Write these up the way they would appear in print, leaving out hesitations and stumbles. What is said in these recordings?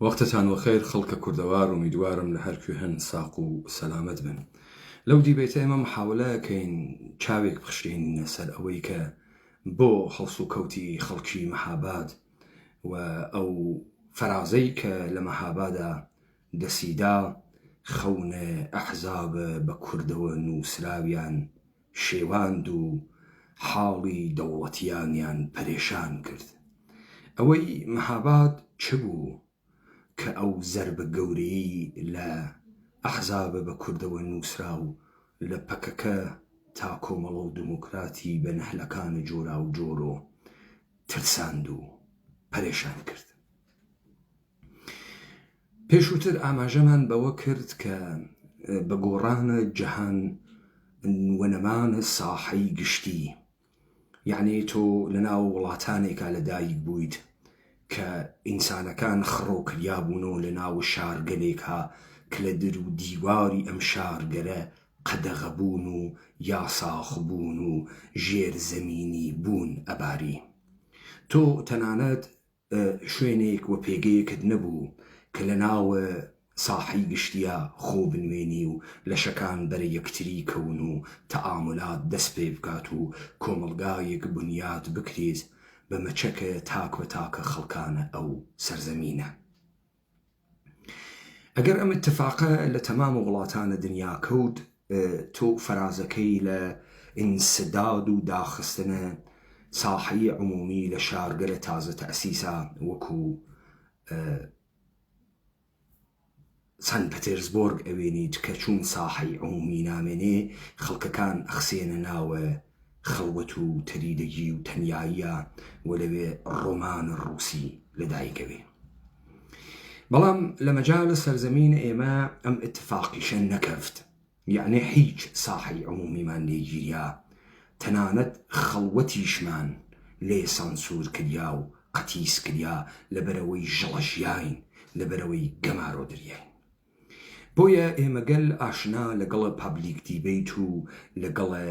وەختتان وەخێر خەڵکە کوردەوار ومیدوارم لە هەرکوێ هەن ساق و سەلامەت بن. لەو دیبێتە ئێمە محاولەکەین چاوێک بخشێنینە سەر ئەوەی کە بۆ هەڵس و کەوتی خەڵکی مەهاباد و ئەو فەرازەی کە لە مەهابادا دەسیدا خەونە ئەحزاب بە کوردەوە نووسراویان شێواند و حاڵی دەوڵەتیانیان پەرێشان کرد. ئەوەی مەهاباد چ بوو کە ئەو زەربە گەورەی لە ئەحزاب بە کوردەوە نووسرا و لە پەکەکە تا کۆمەڵە و دموکراتی بە نەهلەکانی جۆرا و جۆرۆ ترساند و پەرێشان کرد. پێشووتر ئاماژەمان بەوە کرد کە بە گۆڕانە جەهان وەنەمانە ساحەی گشتی، یعنی تۆ لە ناو وڵاتانێکا لەدایک بوویت کە ئینسانەکان خڕۆ کریا بوونەوە لە ناو شارگەلێکا کە لە در و دیواری ئەم شارگەرە قەدەغە بوون و یاساخ بوون و ژێرزەمینی بوون ئەباری. تۆ تەنانەت شوێنێک و پێگەیەکت نەبوو کە لە ناوە ساحەی گشتیە خۆ بنوێنی و لەشەکان بەرە یەکتری کەون و تەعاملات دەست پێ بکات و کۆمەڵگایەک بنیاد بکرێت بە مەچەکە تاک بە تاکە خەڵکانە ئەو سەرزەمینە. ئەگەر ئەم اتفاقە لە تەمام وڵاتانە دنیا کەوت، تۆ فەرازەکەی لە ئینسداد و داخستنە ساحەی عمومی لە شارگەرە تازە تەسیسا وەکو سەن پەتێرزبۆرگ ئەوێنیت کە چوون ساحەی عمومی نامێنێ خەڵکەکان ئەخسێنە ناوە خەڵوەت و تەریدەگی و تەنیاییە و لەوێ ڕۆمان ڕووسی لەدایکەوێ. بەڵام لە مەجاالە سەرزەمین ئێمە ئەم اتفاقیشە نەکەفت، یعنی هیچ ساحەی عمومیمان لێگیریا، تەنانەت خەڵوەتیشمان لێ سانسور کریا و قەتیس کریا لەبەرەوەی ژەڵەژیاین، لەبەرەوەی گەمارۆ دریاین. بۆیە ئێمە گەل ئاشنا لەگەڵە پابلیک دیبیت و لەگەڵە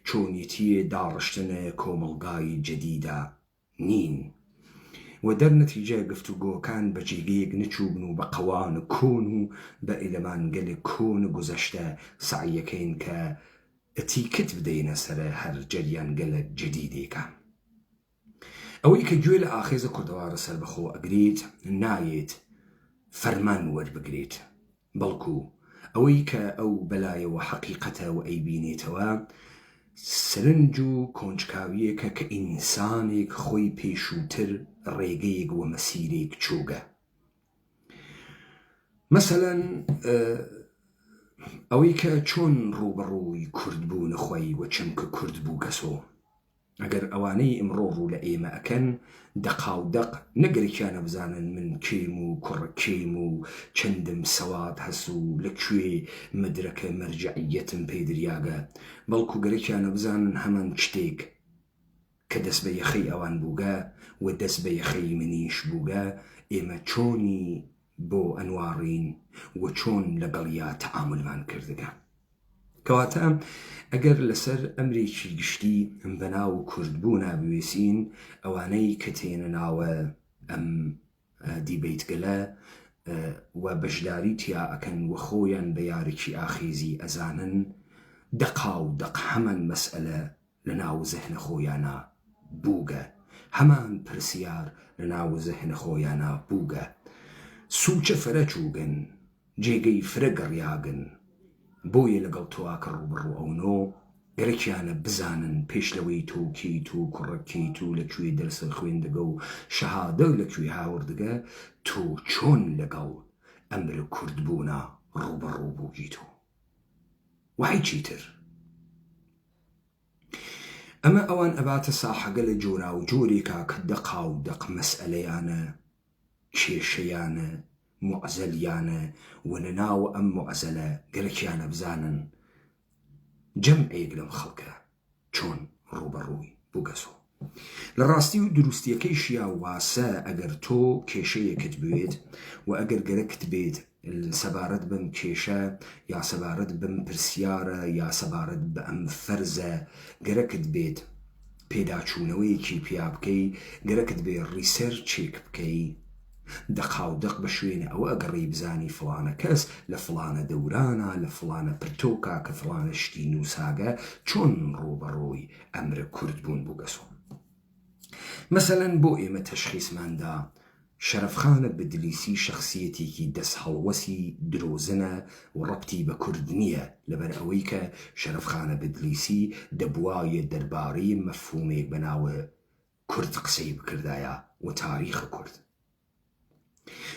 چۆنیەتیە داڕشتنە کۆمەڵگای جەدیدا نین و دەرنەتیجە گفتوگۆکان بە جێگەیەک نەچووبن و بە قەوان کۆن و بە ئێلەمانگەلێک کۆن گوزەشتە سعیەکەین کە ئەتیکت بدەینە سەرە هەر جەریان گەلە جەدیدێکە. ئەوەی کە گوێ لە ئاخێزە کوردەوارە سەربەخۆ ئەگرێت نایێت فەرمان وەربگرێت، بەڵکو ئەوەی کە ئەو بەلایەوە حەقیقەتە و ئەیبینێتەوە سرنج و کۆنجکاویەکە کە ئینسانێک خۆی پێشووتر ڕێگەیەک و مەسیرێک چووگە. مەسەلەن ئەوەی کە چۆن ڕوبەڕووی کورد بوو نەخۆی و چەمکە کورد بوو کەسۆ. ئەگەر ئەوانەی ئمڕۆ ڕوو لە ئێمە ئەکەن دەقاودەق نەگەرێکیانە بزانن من کێم و کوڕکێم و چەندم سەوات هەس و لەکوێ مەدرەکە مەرجعیەتم پێدریاگە، بەڵکو گەرێکیانە بزانن هەمان شتێک کە دەست بە یەخەی ئەوان بووگە و دەست بە یەخەی منیش بووگە ئێمە چۆنی بۆ ئەنوارین و چۆن لەگەڵیا تەعاملمان کردگە. کەواتە ئەگەر لەسەر ئەمرێکی گشتی بەناو کوردبوونا بوێسین، ئەوانەی کە تێنە ناوە ئەم دیبیتگەلە و بەشداری تیا ئەکەن و خۆیان بە یارێکی ئاخێزی ئەزانن، دەقا و دەق هەمان مەسئلە لە ناو زەهنە خۆیانە بووگە، هەمان پرسیار لە ناو زەهنە خۆیانە بووگە، سوچە فرە چووگن، جێگەی فرە گەڕیاگن. بۆیە لەگەڵ تۆواکە ڕوبڕوو ئەوەوە گەرەکیانە بزانن پێش لەوەی تۆکیت و کوڕەکیت و لەکوێ دەرسە خوێندەگە و شەهادە لەکوێ هاوردەگە تۆ چۆن لەگەڵ ئەمرە کوردبوونا ڕوبەڕوو بووگیت و وای چیتر. ئەمە ئەوان ئەباتە ساحەگە لە جۆرا و جۆرێکا کە دەقا و دەق مەسئلەیانە، کێشەیانە، معزەلیانە و لەناوە ئەم معزەلە گەرەکیانە بزانن جەمعێک لەم خەڵکە چۆن ڕوبەڕووی بووگەسۆ. لە ڕاستی و دروستیەکەیشیا واسە ئەگەر تۆ کێشەیەکت بێت و ئەگەر گەرەکت بێت سەبارەت بەم کێشە یا سەبارەت بەم پرسیارە یا سەبارەت بە ئەم فەرزە گەرەکت بێت پێداچوونەوەیەکی پیا بکەی، گەرەکت بێ ریسەرچێک بکەی، دەقاودەق بە شوێنە ئەوە ئەگەڕی بزانی فڵانە کەس لە فڵانە دەورانە لە فڵانە پرتۆکە کە فڵانە شتی نووساگە چۆن ڕوبەڕۆی ئەمرە کورد بوون بووگەسۆ. مەسەلەن بۆ ئێمە تەشخیصماندا شەرەفخانە بدلیسی شخصیەتێکی دەست هەڵوەسی درۆزنە و ڕەبتی بە کورد نییە لەبەر ئەوەی کە شەرەفخانە بدلیسی دەبوایە دەربارەی مەفهومێک بەناوە کورد قسەی بکردایە و تاریخە کورد.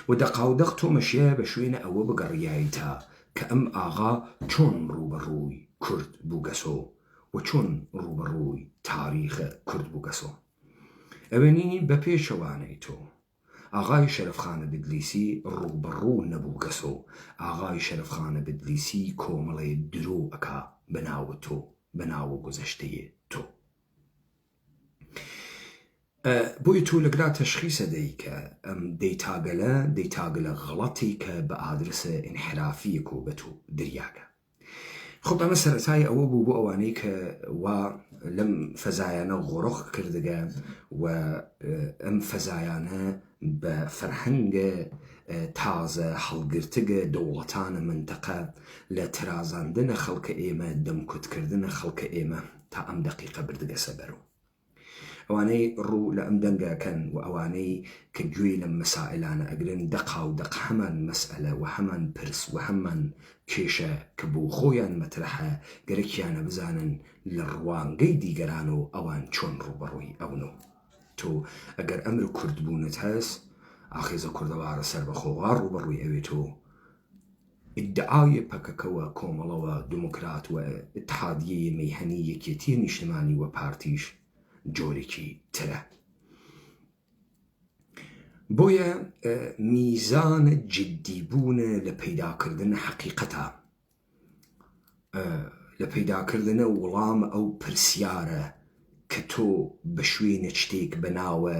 و دەقاودەق تۆمەشیە بە شوێنە ئەوە بگەڕیایتە کە ئەم ئاغا چۆن ڕوبەڕووی کورد بووگەسۆ و چۆن ڕوبەڕووی تاریخە کورد بووگەسۆ. ئەوێنینی بە پێشەوانەی تۆ ئاغای شەرەفخانە بدلیسی ڕوبەڕوو نەبوو گەسۆ، ئاغای شەرەفخانە بدلیسی کۆمەڵێ درۆ ئەکا بەناوە تۆ بەناوە گۆزەشتەیە تۆ. بۆی تۆ لەگرا تەشخیصە دەی کە ئەم دەیتاگەلە غەڵەتی کە بە ئادرسە ئینحرافیەک و بە تۆ دریاکە. خۆ ئەمە سەرەتای ئەوە بوو بۆ ئەوانەی کە وا لەم فەزایانە غۆڕۆخ کردگە و ئەم فەزایانە بە فەرهەنگە تازە هەڵگرتگە دەوڵەتانە منتەقە لە ترازاندنە خەڵکە ئێمە دەمکوتکردنە خەڵکە ئێمە تا ئەم دەقیقە بردگە سەبەرەوە. ئەوانەی ڕوو لە ئەم دەنگەکەن و ئەوانەی کە گوێی لەم مەسائلانە ئەگرن دەقاودەق هەمان مەسئلە و هەمان پرس و هەمان کێشە کە بۆ خۆیان مەترەحە گەرەکیانە بزانن لە ڕوانگەی دیگەران و ئەوان چۆن ڕوبەڕووی ئەونەوە. تۆ ئەگەر ئەمر کوردبوونت هەست ئاخێزە کوردەوارە سەر بەخۆوار ڕوبەڕووی ئەوێ تۆ ئیدعای پەکەکەوە کۆمەڵەوە دموکرات و اتحادیە مەیهەنی یەکێتی نیشتمانی و پارتیش جۆرێکی ترە. بۆیە میزانە جددیبوونە لە پەیداکردن حەقیقەتە، لە پەیداکردنە وەڵام ئەو پرسیارە کە تۆ بە شوێنە شتێک بەناوە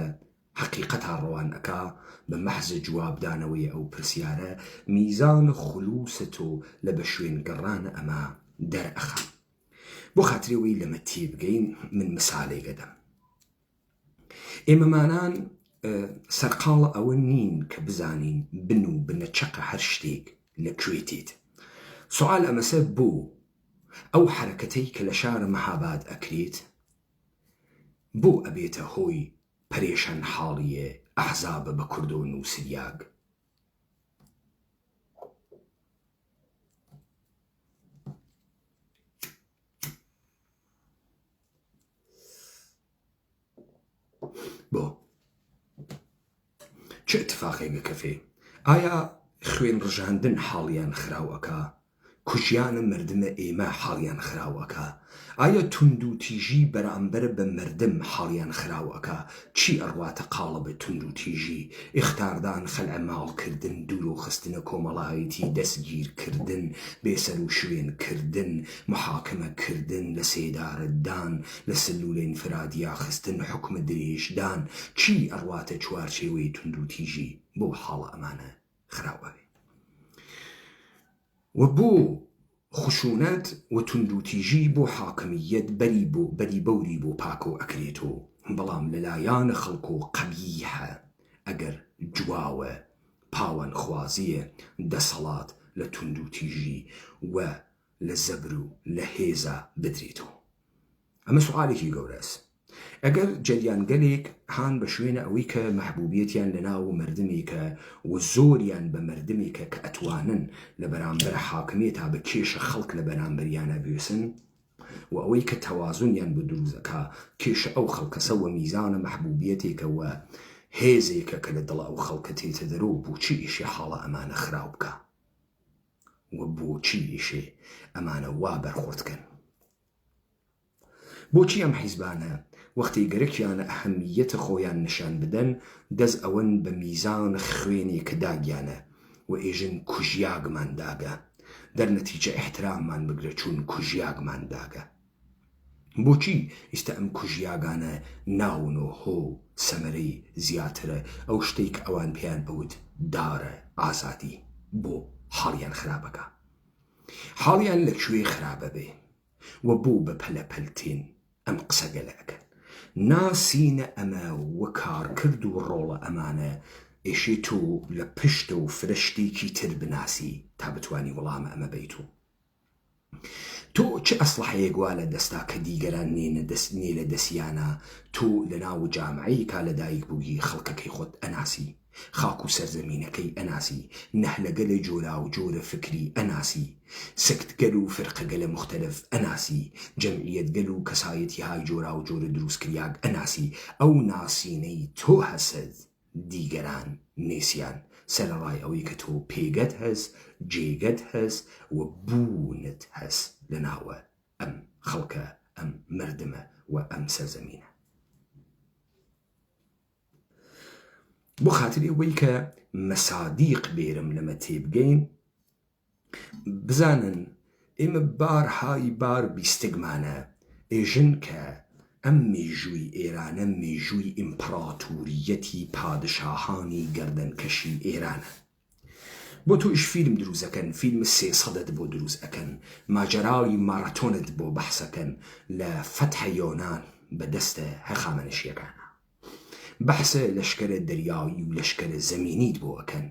حەقیقەتا ڕەوان ئەکا بە مەحزە جوابدانەوەی ئەو پرسیارە میزان خلووسە تۆ لە بە شوێن گەڕانە ئەمە دەرئەخە. بۆ خاترەوەی لەمە تێبگەین من مسالێگەدەم. ئێمەمانان سەرقاڵە ئەوە نین کە بزانین بن و بنەچەقە هەر شتێک لەکوێتێت. سوال ئەمەسە بۆ ئەو حرەکەتەی کە لە شارە مەهاباد ئەکرێت بۆ ئەبێتە هۆی پەرێشان حاڵیە ئەحزابە بە کوردۆن و سریاگ. بۆ چه اتفاقێکە کەفێ؟ ئایا خوێن ڕژاندن حاڵیان خراوەکە؟ کوژیانە مردمە ئێمە حاڵیان خراوەکە؟ ئایا تونند و تیژی بەرامبەر بە مردم حاڵیان خراوەکە؟ چی ئەڕواتە قاڵە بە تونند و تیژی؟ ئیختاردان خەلعە ماڵکردن، دوور و خستنە کۆمەڵایەتی، دەستگیرکردن، بێسەر و شوێنکردن، محاکمەکردن، لە سێدارەدان، لە سلولە ئینفرادیا خستن، حکومە درێژدان. چی ئەڕواتە چوارچێوەی تونند و تیژی بۆ حاڵە ئەمانە خراوەوێ؟ و بۆ خشونەت و تونند و تیژی بۆ حاکمیەت بەری بەوری بۆ پاکۆ ئەکرێتەوە، بەڵام لەلایەنە خەڵک و قەبیحە ئەگەر جواوە پاوان خوازیە دەسەڵات لە تونند و تیژی و لە زەبر و لە هێزە بدرێتەوە. ئەمە سوالێکی گەورەست. ئەگەر جەریانگەلێک هان بە شوێنە ئەوەی کە مەحبوبیەتیان لە ناو مردمێکە و زۆریان بە مردمێکە کە ئەتوانن لە بەرامبەر حاکمیەتا بە کێشە خەڵک لە بەرامبەریانە بێسن و ئەوەی کە تەوازونیان بە دروستەکە کێشە ئەو خەڵکەسە و میزانە مەحبوبیەتێکە و هێزێکە کە لە دڵ ئەو خەڵکە تێتە دەرەوە بۆچی ئیشێ حاڵە ئەمانە خراو بکە و بۆچی ئیشێ ئەمانە وا بەرخۆردکەن؟ بۆچی ئەم حیزبانە وەختی گەرەکیانە ئەهەمیەتە خۆیان نیشان بدەن دەست ئەوەن بە میزان خوێنێکە داگیانە و ئێژن کوژیاگمان داگە، دەرنەتیجە ئەحتراممان بگرە چون کوژیاگمان داگە؟ بۆچی ئێستا ئەم کوژیاگانە ناون و هۆ سەمەرەی زیاترە ئەو شتێک ئەوان پێیان بەوت دارە ئازادی بۆ حاڵیان خراپەکە؟ حاڵیان لەکوێ خراپە بێ و بۆ بە پەلەپەلتین ئەم قسە گەلەکەن؟ ناسینە ئەمە و کارکرد و ڕۆڵە ئەمانە ئێشێ تۆ لە پشتە و فرشتێکی تر بناسی تا بتوانی وەڵامە ئەمە بیت و تۆ چه ئەسلحەیەک وا لە دەستا کە دیگەران نێ لە دەسیانە تۆ لە ناو جامعەی کا لە دایک بووی خەڵکەکەی خۆت ئەناسی خاک و سەرزەمینەکەی ئەناسی نەهلەگە لە جۆرا و جۆرە فکری ئەناسی سەکتگەل و فرقەگەلە مختلف ئەناسی جەمعیەتگەل و کەسایەتی های جۆرا و جۆرە دروستکریاک ئەناسی ئەو ناسینەی تۆ هەسد دیگەران نێسیان سەرەڕای ئەوەی کە تۆ پێگەت هەست جێگەت هەست و بوونت هەست لە ناوە ئەم خەڵکە ئەم مردمە و ئەم سەرزەمینە بۆ خاتری ئەوەی کە مەسادیق بێرم لەمە تێبگەین بزانن ئێمە بارهای بار بیستگمانە ئێژن کە ئەم مێژووی ئێرانە مێژووی ئیمپراتوریەتی پادشاهانی گەردەنکەشی ئێرانە بۆ تۆش فیلم دروستەکەن فیلم 300 بۆ دروست ئەکەن ماجەراوی ماراتۆنت بۆ بەحسەکەن لە فەتحە یۆنان بەدەستە هەخامنشیەکانە بەحسە لەشکرە دەریایی و لەشکرە زەمینیت بۆ ئەکەن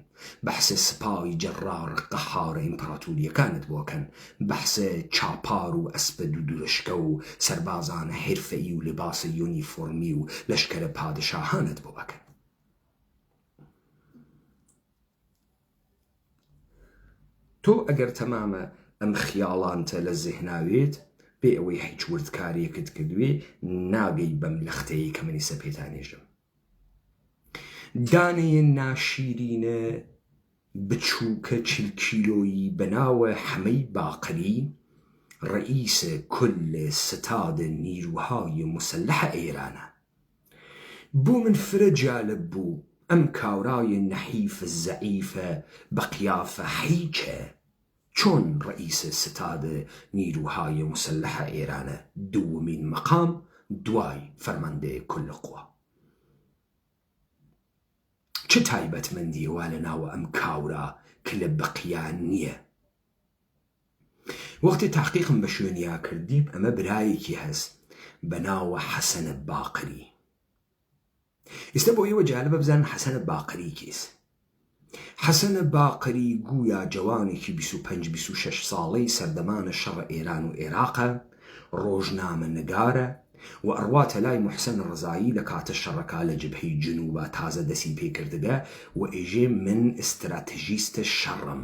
بەحسە سپای جەڕار قەحارە ئیمپراتوریەکانت بۆ ئەکەن بەحسە چاپار و ئەسپە دوورشکە و سەربازانە حرفەیی و لباسە یونیفۆرمی و لەشکرە پادشاهانت بۆ ئەکەن تۆ ئەگەر تەمامە ئەم خیاڵانتە لە زێهناوێت بێ ئەوەی هیچ وردکارێکت کردوێ ناگەی بەم لەختەیە کە منی سەپێتانێژم دانەیە ناشیرینە بچووکە 40 کیلۆیی بەناوە حەمەی باقری ڕئیسە کل ستاد نیروهای مسلح ئێرانە بۆ من فرە جالب بوو ئەم کاورای نەحیف زەعیفە بە قیافە حیچە چۆن ڕئیسە ستاد نیروهای مسلح ئێرانە دووەمین مەقام دوای فەرماندەی کل قوا چه تایبەتمەندیە وا لە ناوە ئەم کاورا کە لە بەقییان نییە وەختی تاقیقم بە شوێنیا کردیب ئەمە برایەکی هەست بە ناوە حەسەنە باقری ئێستا بۆ ئێوە جالبە بزانن حەسەنە باقری کێس حەسەنە باقری گویا جوانێکی 25-26 ساڵەی سەردەمانە شەڕە ئێران و عێراقە ڕۆژنامە نگارە و ئەڕواتە لای موحسەن ڕزایی لە کاتە شەڕەکە لە جبهەی جنوبە تازە دەسی پێکردگە و ئێژێ من ئستراتژیستە شەڕم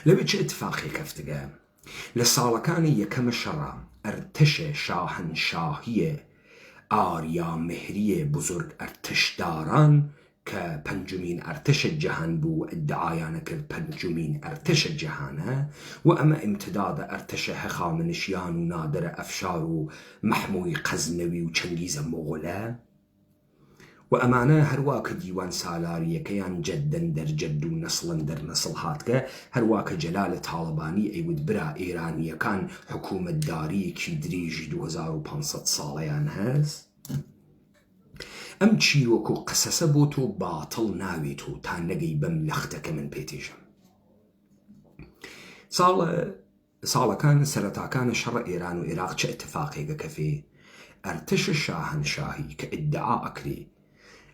لەوێ چه اتفاقێک هەفتگە لە ساڵەکانی یەکەمە شەڕە ئەرتەشە شاهنشاهیە ئاریا مهریە بزرگ ئەرتشداران کە پەنجمین ئەرتەشە جەهان بوو و ئیدعایانە کرد پەنجمین ئەرتەشە جەهانە و ئەمە ئیمتدادە ئەرتەشە هەخامنشیان و نادرە ئەفشار و مەحمووی قەزنەوی و چەنگیزە مۆغولە و ئەمانە هەروە کە دیوان سالاریەکەیان جەددەن دەرجەد و نەسڵن دەرنەسڵ هاتکە هەروە کە جەلالە تاڵبانی ئەیوت برا ئێرانیەکان حکوومەتداریەکی درێژی 2500 ساڵەیان هەست ئەم چیرۆک و قسەسە بۆ تۆ باتڵ ناوێت و تا نەگەی بەم لەختەکە من پێتێژم ساڵەکان سەرەتاکانە شەڕە ئێران و عێراق چه ئەتفاقێکە کەفێ ئەرتەشە شاهنشاهی کە ئیدعا ئەکرێ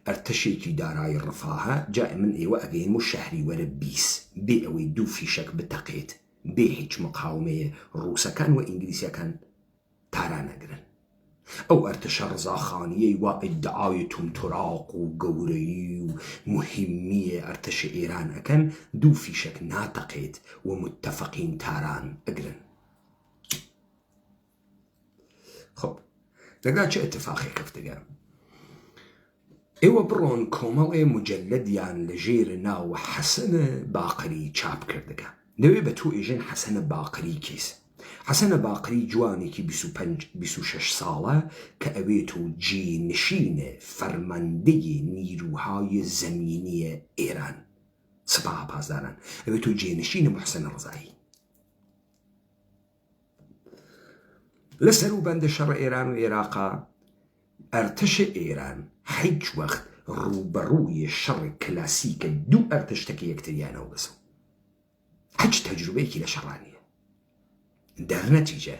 ئەرتەشێکی دارای ڕفاهە جای من ئێوە ئەگەین و شەهری وەرە 20 بێ ئەوەی 2 فیشەک بتەقێت بێ هیچ مقاومەیە ڕووسەکان و ئینگلیسیەکان تارانەگرن ئەو ئەرتەشە ڕزاخانیەی وا ئیدعای تومتراق و گەورەیی و مهمیە ئەرتەشە ئێران ئەکەن 2 فیشەک ناتەقێت و متتەفەقین تاران ئەگرن خۆ لەگەڵ چه ئەتفاقێک هەفتگە ئێوە بڕۆن کۆمەڵێ مجەلەدیان لەژێر ناوە حەسەنە باقری چاپ کردەکە لەوێ بە تۆ ئێژن حەسەنە باقری کێس حەسەنە باقری جوانێکی 25-26 ساڵە کە ئەوێت و جێنشینە فەرماندەی نیروهای زەمینیە ئێران سپاه پاسداران ئەوێت و جێنشینە موحسەن ڕزایی لەسەر و بەندە شەڕە ئێران و عێراقا ئەرتەشە ئێران هیچ وەخت ڕوبەڕووی شەڕی کلاسیکە 2 ئەرتەشتەکە یەکتریانەوە بەسە هیچ تەجروبەیەکی لە شەڕانیە دەرنەتیجە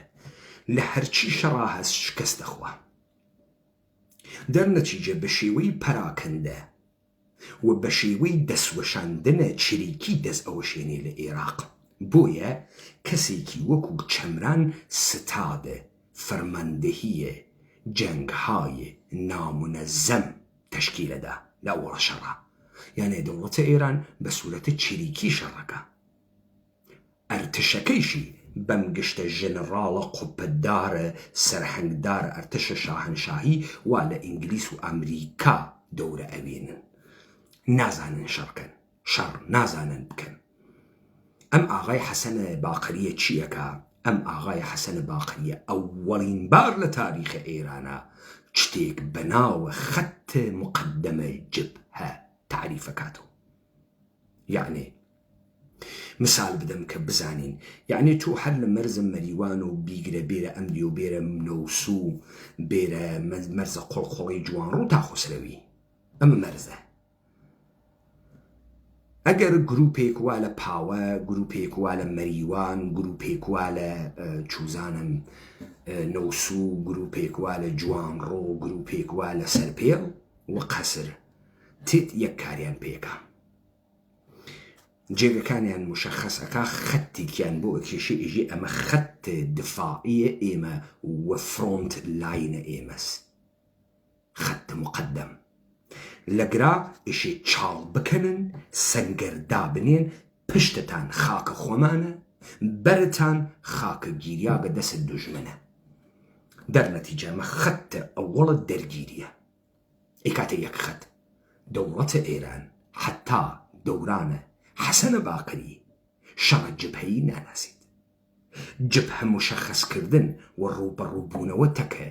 لە هەرچی شەڕا هەست شکست دەخوا دەرنەتیجە بە شێوەی پەراکەندە و بە شێوەی دەستوەشاندنە چریکی دەست ئەوەشێنێ لە عێراق. بۆیە کەسێکی وەکو چەمران ستادە فەرماندەهیە جەنگهای نامونەزەم تەشکیلەدا لە ئەوڵە شەڕە، یانێ دەوڵەتە ئێران بە سوورەتە چریکی شەڕەکە. ئەرتشەکەیشی بەم گشتە ژنەڕاڵە قوپەتدارە سەرهەنگدار ئەرتشە شاهنشاهی وا لە ئینگلیس و ئەمریکا دەورە ئەوێنن، نازانن شەڕکەن، شەڕ نازانن بکەن. ئەم ئاغای حەسەنە باقریە چیەکە؟ ئەم ئاغای حەسەنە باقریە ئەوەڵین بار لە تاریخە ئێرانە شتێک بەناوە خەتە مقدەمە جبهە تعریفەکاتەوە. یعنی مثال بدەم کە بزانین، یعنی تۆ هەر لە مەرزە مەریوان و بیگرە بێرە ئەمری و بێرە نەوسو بێرە مەرزە قۆڵقۆڵی جوانڕوو تا خۆسرەوی، ئەمە مەرزە. ئەگەر گروپێک وا لە پاوە، گروپێک وا لە مەریوان، گروپێک وا لە چوزانم نەوسو، گروپێک وا لە جوانڕۆ، گروپێک وا لە سەرپێڵ و قەسر، تێت یەک کاریان پێکە، جێگەکانیان مشەخەسەکە، خەتێکیان بۆ ئەکێشە ئێژێ ئەمە خەت دفاعیە ئێمە وە فرۆنت لاینە ئێمەس، خەت مقدەم. لەگرا ئێشێ چاڵ بکەنن، سەنگەردا بنێن، پشتتان خاکە خۆمانە، بەرتان خاکە گیریا بە دەست دوژمنە. دەرنەتیجە ئەمە خەتە ئەوڵە دەرگیریە. ئەی کاتە یەک خەت دەوڵەتە ئێران حتا دەورانە حەسەنە باقری شەڕە جبهەیی ناناسیت. جبهە مشەخەسکردن و ڕووبەڕووبوونەوە تەکە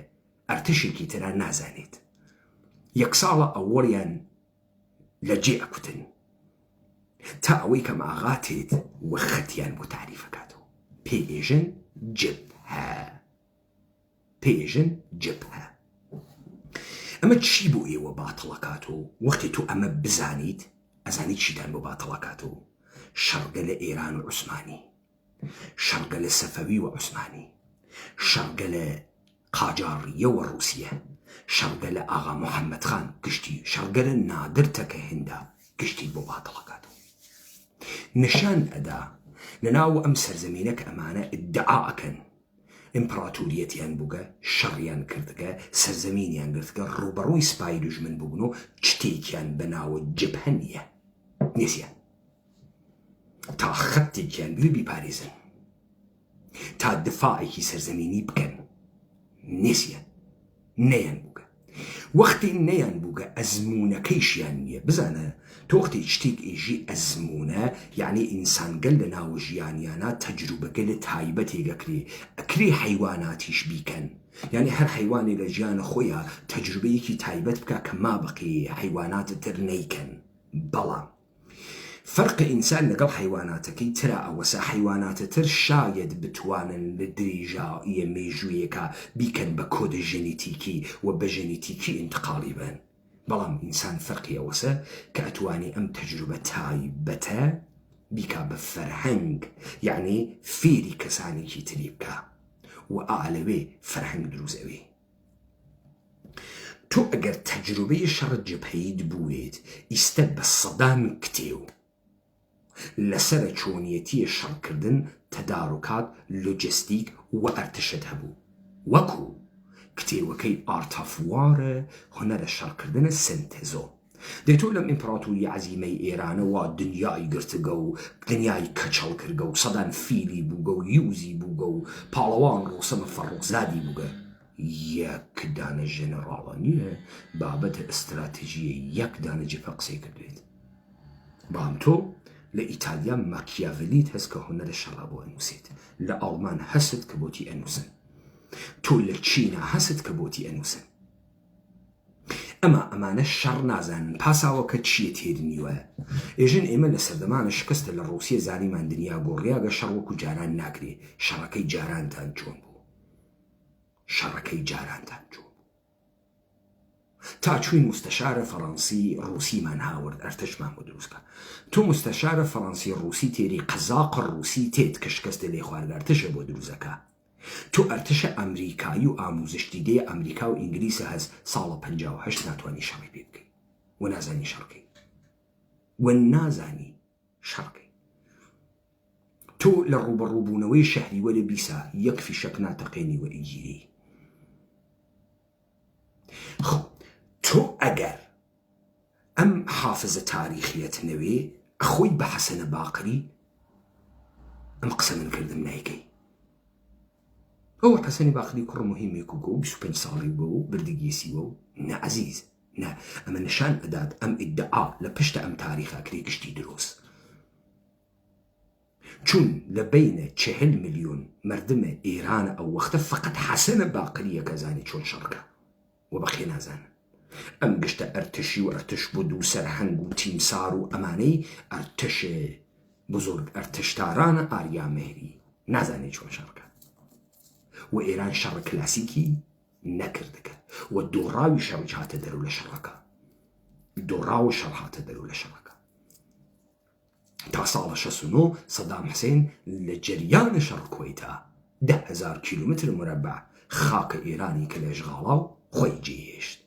ئەرتشێکی ترا نازانێت. یەک ساڵە ئەوەڵیان لە جێ ئەکوتن تا ئەوەی کەم ئاغاتێت وە خەتیان بۆ تعریفەکاتەوە، پێئێژن جبهە، پێژن جبهە. ئەمە چی بۆ ئێوە باتڵەکاتەوە؟ وەختی تۆ ئەمە بزانیت ئەزانی چیتان بۆ باتڵەکاتەوە؟ شەڕگە لە ئێران و عوسمانی، شەڕگە لە سەفەوی و عوسمانی، شەڕگە لە قاجاریە و ڕووسیە، شەڕگە لە ئاغا محەممەد خان گشتی، شەڕگە لە نادر تەکە هێندا گشتی بۆ باتڵەکاتەوە. نیشان ئەدا لەناو ئەم سەرزەمینە کە ئەمانە ئیدعا ئەکەن ئیمپراتوریەتیان بووگە، شەڕیان کردگە، سەرزەمینیان گرتگە، ڕوبەڕووی سپای دوژمن بوون و شتێکیان بەناوە جبهە نییە، نێسیان تا خەتێکیان بوی بیپارێزن، تا دفاعێکی سەرزەمینی بکەن، نێسیان نەیان بووگە. وەختی نەیان بووگە ئەزمونەکەیشیان نییە. بزانە تۆختی شتێک ئێژی ئەزمونە، یعنی ئینسانگەل لە ناو ژیانیانە تەجروبەگە لە تایبەتێگەکرێ، ئەکرێ حیواناتیش بیکەن، یعنی هەر حیوانی لە ژیانە خۆیان تەجروبەیەکی تایبەت بکە کە مابقێ حیواناتە تر نەیکەن. بەڵام فەرقی ئینسان لەگەڵ حیواناتەکەی ترە ئەوەسە حیواناتە تر شاید بتوانن لە درێژاییە مێژوویەکە بیکەن بە کۆدە ژەنێتیکی و بە ژەنێتیکی ئینتقاڵی بن. بەڵام ئینسان فەرقی ئەوەسە کە ئەتوانی ئەم تەجروبە تایبەتە بیکا بە فەرهەنگ، یعنی فێری کەسانێکی تری بکە و ئالەوێ فەرهەنگ دروزەوێ. تۆ ئەگەر تەجروبەی شەڕ جبهەیت بووێت ئیستە بە سەدان کتێو لەسەر چۆنیەتیە شەڕکردن، تەدارکات، لۆجستیک و ئەرتشت هەبوو، وەکو کتێوەکەی ئارتەفوارە هونەرە شەڕکردنە سنتێزۆ. دەیتۆ لەم ئیمپراتوری عەزیمەی ئێرانە وا دنیای گرتگە و دنیای کەچەڵ کردگە و سەدان فیلی بووگە و یوزی بووگە و پاڵەوان ڕۆسەمە فەڕۆکزادی بووگە. یەک دانە ژێنەڕاڵە نییە بابەتە ئەستراتیژیە یەک دانە جبهە قسەی کردوێت. بەڵام تۆ لە ئیتالیا ماکیاڤلیت هەست کە هونەرە شەڕا بۆ ئەنووسێت، لە ئەڵمان هەست کە بۆتی ئەنووسن، تۆ لە چینا هەست کە بۆتی ئەنووسن. ئەمانە شەڕ نازانن پاساوەکە چیە تێرنیوە. ئێژن ئێمە لە سەردەمانە شکستە لە ڕووسیە زانیمان دنیا گۆڕیاگە شەڕ وەکو جاران ناکرێ. شەڕەکەی جارانتان چۆن بوو؟ شەڕەکەی جارانتان چۆن بوو؟ تا چوین مستەشارە فەڕەنسی ڕووسیمان هاورد ئەرتشمان بۆ دروستکە. تۆ مستەشارە فەڕەنسی ڕووسی تێری قەزاق ڕووسی تێت کە شکستە لێ خواردە ئەرتشە بۆ دروستەکە. تۆ ئەرتشە ئەمریکایی و ئاموزشتی دێ ئەمریکا و ئینگلیسە هەست ساڵە 58 ناتوانانی شەڕی پێ بکەی و نازانی شەڕکەی. والنازاني شرقي تو للروبروبونوي شهري ولا بيسا يكفي شكنا تقيني وإيجيري خب تو أجر أم حافظ تاريخية نوي أخوي بحسن باقري أم قسم كردم نايكي أو حسن باقري كر مهم يكوكو بسوبن صالي بو بردقيسي بو نا عزيز نا أما نشان أداد أم ادعاء لبشت أم تاريخ أكري كشتي دروس چون لبين 40 مليون مردم إيران أو وقت فقط حسن باقري كزاني چون شركة وبقي نازان أم قشت أرتشي وأرتش بدو سرحنگ و تيمسار و أماني أرتش بزرگ أرتش تاران آريا مهري نازاني چون شركة وإيران شر كلاسيكي نكردك والدوراوي شرج هات درو لشركة الدوراوي شر هات درو لشركة تا سال 69 صدام حسين لجريان شر كويتا 10,000 كيلومتر مربع خاك إيراني كالإشغالاو خوي جيشت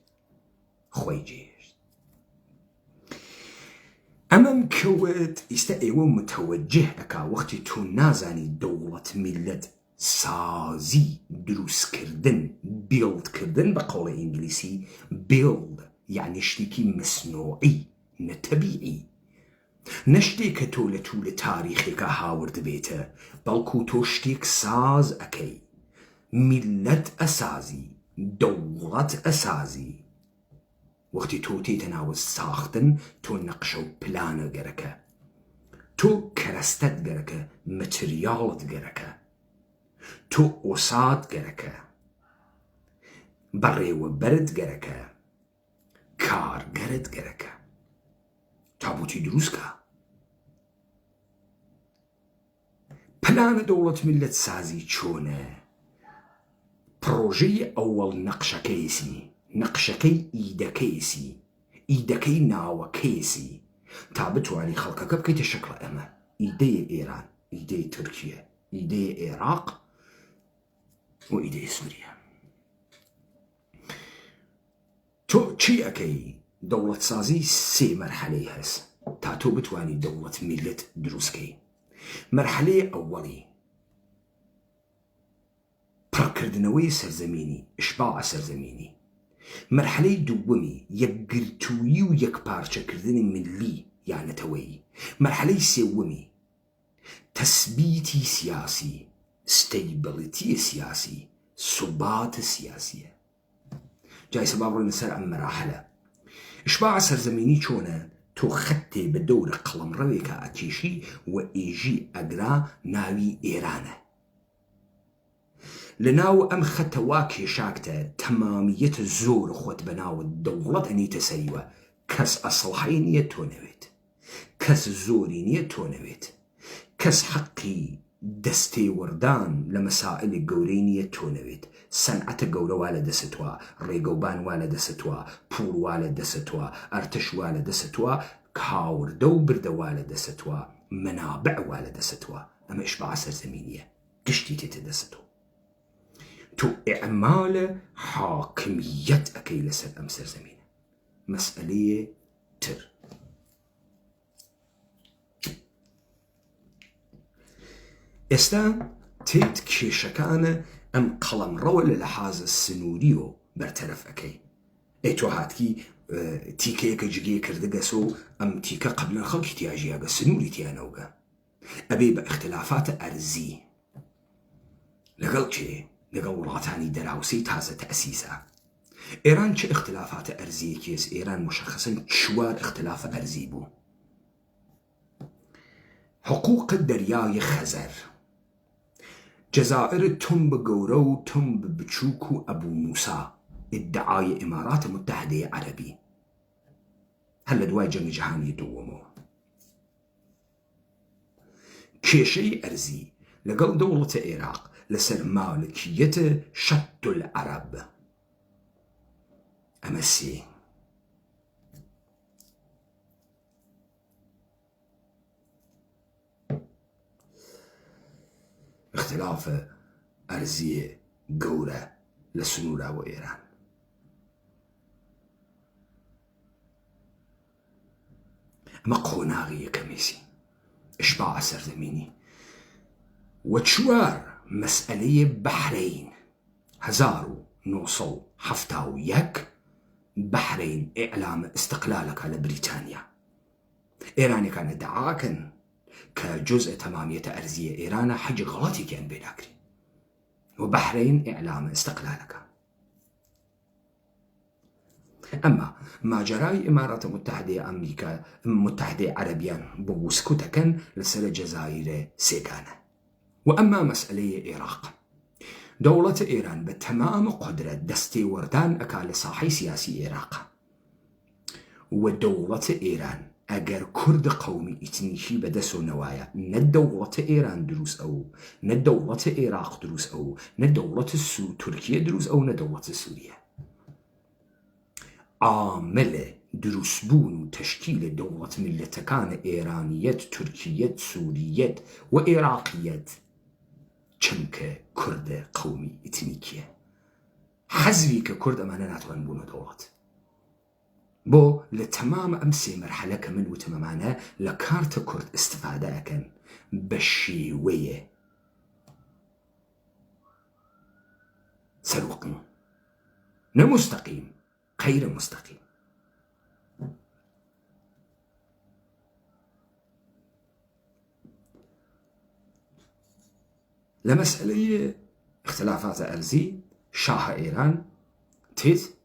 أمام كويت يستقيو متوجه أكا وقت تو نازاني دولة ملت سازي دروس كردن بيلد كردن بقول إنجليسي بيلد يعني شتيكي مصنوعي نتبيعي نشتيك تولة تاريخك هاورد بيته بلكو توشتيك ساز أكي ملت أسازي دولة أسازي وقتی تو تیتناوز ساختن تو نقش و پلان گرکه تو کرستت گرکه متریالت گرکه تو اوساد گرکه بره و برد گرکه کار گرد گرکه تابوتی دروس که پلان دولت ملت سازی چونه پروژه اول نقشه کیسی نقشكي إيدكيسي إيدكي ناوكيسي تابتو علي خلقك بكي تشكل أما إيدي إيران إيدي تركيا إيدي العراق وإيدي سوريا تو تشي أكي دولة سازي سي مرحلة هس تاتو بتواني دولة ملت دروسكي مرحلة أولي بركردنوي سرزميني إشباع سرزميني مرحلة دومي يقرتوي ويكبارشا كردني ملي يعني توي مرحلة سيومي تثبيتي سياسي stability سياسي ثبات سياسي جاي سباب نسر أم مراحلة إشباع سرزميني چونه تو خطي بدور قلم رويكا أتيشي وإيجي أقرا ناوي إيرانه لناو أم خطواكي شاكتا تمامية الزور خوت بناو الدولة أني تسيوة كس أصلحينية تونويت كس زورينية تونويت كس حقي دستي وردان لمسائل قورينية تونويت صنعة قورة والا دستوا ريقوبان والا دستوا بور والا دستوا ارتش والا دستوا كاور دو برد والا دستوا منابع والا دستوا أما إشباع سرزمينية قشتي تتدستوا تو إعمال حاكمية أكي لسر أم سرزمينة مسألة تر استا تيت كيشكان أم قلم رول لحاز السنوريو برطرف أكي ايتو هاتكي تيكا جيجي كردقسو أم تيكا قبل الخلق تياجيها السنوري تيانوغا أبي باختلافات أرزي لقل چه لقل ولاتاني دراوسي تازة تأسيسا إيران چه اختلافات أرزي كيس إيران مشخصا چوار اختلاف أرزي بو حقوق الدرياي خزر جزائر تنب قورو تنب بچوكو أبو موسى ادعاي إمارات متحدة عربي هل دواي جنگ جهاني دومو كيشي أرزي لقل دولة العراق لسر مالكية شط العرب أمسي اختلاف أرزية قورة لسنورة وإيران ئەمە قۆناغی یەکەمیسی ئشباع سەردەمینی و چوار مەسئلەیە بەحرەین 1971 بەحرەین ئیعلامە ئستقلالەکە لە بریتانیا ئێرانیەکان ئەدعاکەن کە جزء تەمامیەتە ئەرزیە ئێرانە حەج غەڵەتێکیان بێ ناکرێ و بەحرەین ئیعلامە ئستقلالەکە ئەمما ماجەرای ئیمارەتە متحدەی ئەمریکا متحدەی عەرەبیان بۆ وسکوتەکەن لەسەر جەزایرە سێگانە و ئەمما مەسئلەی عێراق دەوڵەتە ئێران بە تەمام قودرەت دەستێوەردان ئەکا لە ساحەی سیاسی عێراق و دەوڵەتە ئێران ئەگەر کورد قەومی ئیتنیکی بەدەست و نەوایە نە دەوڵەتە ئێران دروست ئەو نە دەوڵەتە عێراق دروست ئەو نە دەوڵەتە تورکیە دروست ئەو نە دەوڵەتە سووریە عاملە دروستبوون و تەشکیلە دەوڵەت میلەتەکانە ئێرانیەت تورکیەت سووریەت و عێراقیەت چونکە کوردە قەومی ئیتنیکیە حەزوی کە کورد ئەمانە ناتوان بوونە دەوڵەت بۆ لە تەمامە ئەم سێ مەرحەلە کە من وتمەمانە لە کارتە کورد ئستفادە ئەکەن بە شێوەیە سەرۆقن نەمستەقیم غير مستقيم لمسألة اختلافات أرزي شاه إيران تيت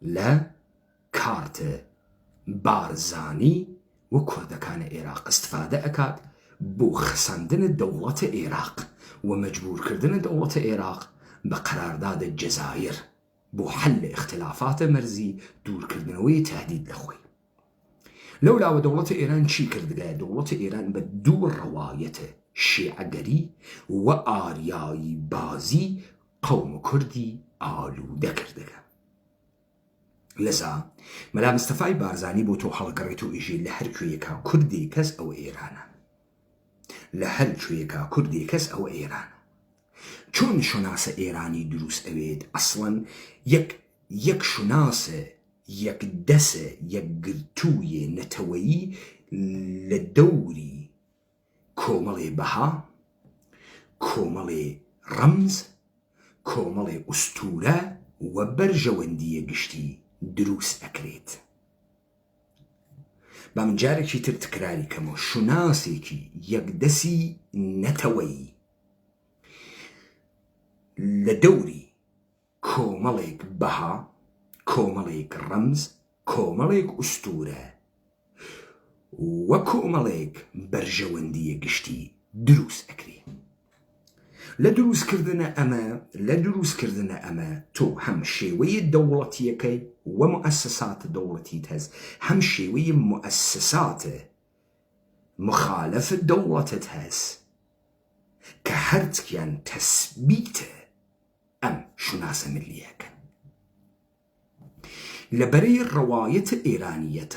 لا كارت بارزاني وكردكان عراق استفادة أكاد بو خساندن دولة عراق ومجبور كردن دولة عراق بقرارداد الجزائر بو حل اختلافات مرزي دور كردنوي تهديد لخوي لولا ودولة إيران چی کردگه دولة إيران بدور روايته شیعگری و آریایی بازی قوم کردی آلوده کردگه لذا ملا مستفای بارزانی بو تو حلقريتو إيجي لهر كويكا كردي كس أو إيرانا لهر كويكا كردي كس أو إيرانا چون شناس إيراني دروس أويد أصلا يك شناس يك دس يك قرتوي نتوي للدوري كومالي بها كومالي رمز كومالي أسطورة وبرجوندية قشتي دروس أكريت بمن جاركي تكراري كمو شناسيكي يقدسي نتوي لدوري كوماليك بها كوماليك رمز كوماليك أسطورة وكوماليك برجوندية قشتي دروس أكري لدروس كردنا أما تو هم شيوية دولتيكي ومؤسسات دولتي تهز هم شيوية مؤسسات مخالفة دولة تهز كهرتكيان تثبيت أم شناسة مليك لبري الرواية الإيرانية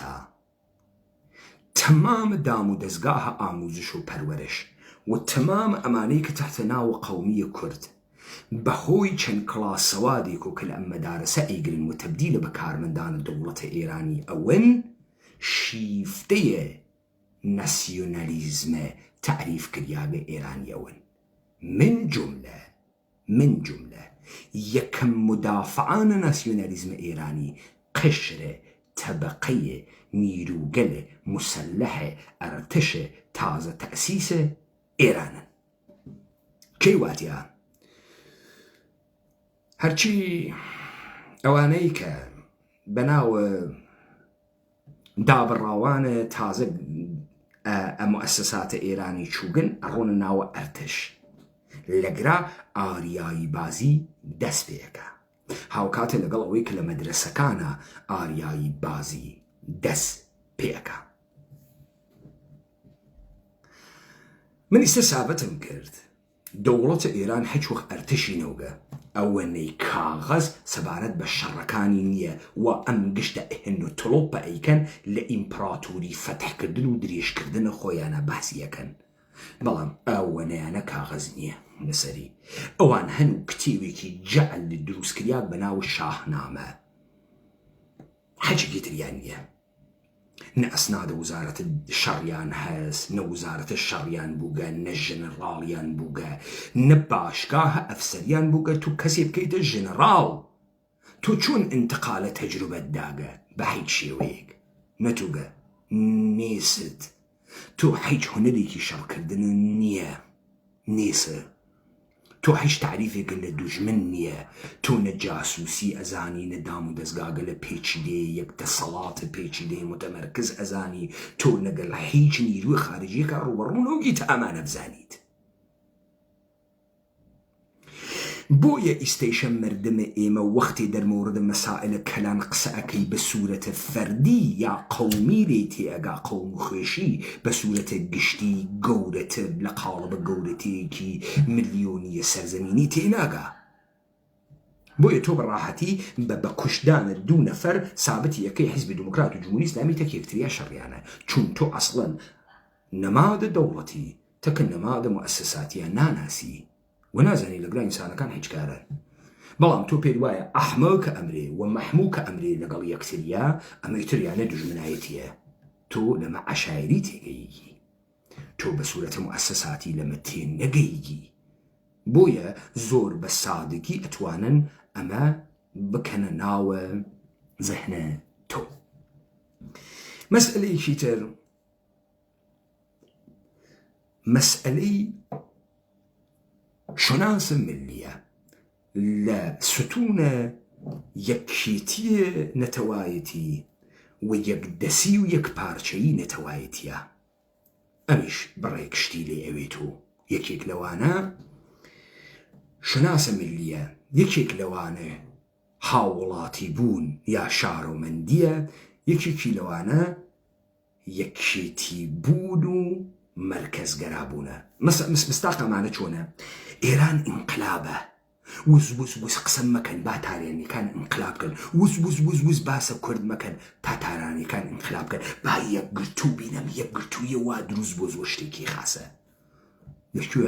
تمام دامو دزگاه آموزش و پرورش و تمام أمانيك تحت ناو قومية كرد بهوي چند كلاس سواديكو كل أم مدارسة إيقرن و تبديل بكار من دان الدولة إيراني أون شيفتية ناسيوناليزم تعريف كرياغ إيراني أون من جملة يكم مدافعان ناسيوناليزم إيراني قشرة طبقية نيروغل مسلحة ارتش تازة تأسيس إيران كي واتيا هرچي اوانيك بناو داب الراوان تازة مؤسسات إيراني چوغن أرون ناو ارتش لقرا آرياي بازي دس بيكا هاوكات لقل اويك لمدرسة كان آرياي بازي دس بيكا من استثابتم كرد دولة إيران حجوخ ارتشي نوغا أواني كاغز سبارت بالشركاني نية وأم قشتا إهنو طلوبة أيكن لإمبراطوري فتح كردن ودريش كردن خويانا بحثي يكن بلام أواني أنا كاغز نية نسري أوان هنو كتيويكي جعل للدروس كرياك بناو الشاهنامة حاجة قيتريانية نأسناد وزارة الشريان هاس نوزارة الشريان بوغا نجنراليان بوغا نباشكاه أفسريان بوغا تو كسيب كيت الجنرال تو چون انتقال تجربة داغا بحيج شيويك نتوغا نيست تو حيج هناليكي شركردن نيسه تو هیچ تعریفێک لە دوژمن نییە تۆ نەجاسووسی ئەزانی نەدام و دەستگاگە لە پێچیدێ یەک دەسەڵاتە پێچیدێ متەمەرکز ئەزانی تۆ لەگەڵ هیچ نیروی خارجیەکە ڕوبەڕوونەوەگیت ئەمانە بزانیت بۆیە ئیستەیشە مردمە ئێمە وەختی دەرمەوردە مەسائلە کەلان قسە ئەەکەی بە سوورەتە فەردی یا قەومی لێ تێئەگا قەوم و خوێشی بە سوورەتە گشتی گەورەتر لە قاڵبە گەورەتەیەکی ملیۆنیە سەرزەمینی تێناگا بۆیە تۆ بەڕاحەتی بە کوشتدانە دوو نەفەر سابەتی یەکەی حیزبی دموکرات و جمهوری ئیسلامی تەک یەکتریا شەڕیانە چون تۆ ئەسڵەن نەمادە دەوڵەتی تەکە نەمادە موەسساتیە ناناسی ونازني لقرا إنسان كان حيج كارن بلام تو بيد وايا أحمق أمري ومحموك أمري لقال يكسريا أما يتريا ندج من آيتيه تو لما عشايري تيجي تو بسورة مؤسساتي لما تين نجيجي بويا زور بصادقي أتوانا أما بكنا ناوى ذهنا تو مسألة شيتر مسألة شناس ملية لا ستونة يكشيتي نتوايتي ويكدسي ويكبارشي نتوايتيا أمش بريك شتيلي أويتو يكيك لوانا شناس ملية يكيك لوانا حاولاتي بون يا شارو مندية يكيك لوانا يكشيتي بونو مركز قرابونا مستاقة معنا شونا إيران انقلابه وز قسم مكان باتارياني كان انقلاب كان وز باسا كرد مكان تاتاراني كان انقلاب كان با يقرتو بينام يقرتو يواد وز وشتيكي خاصة يشتو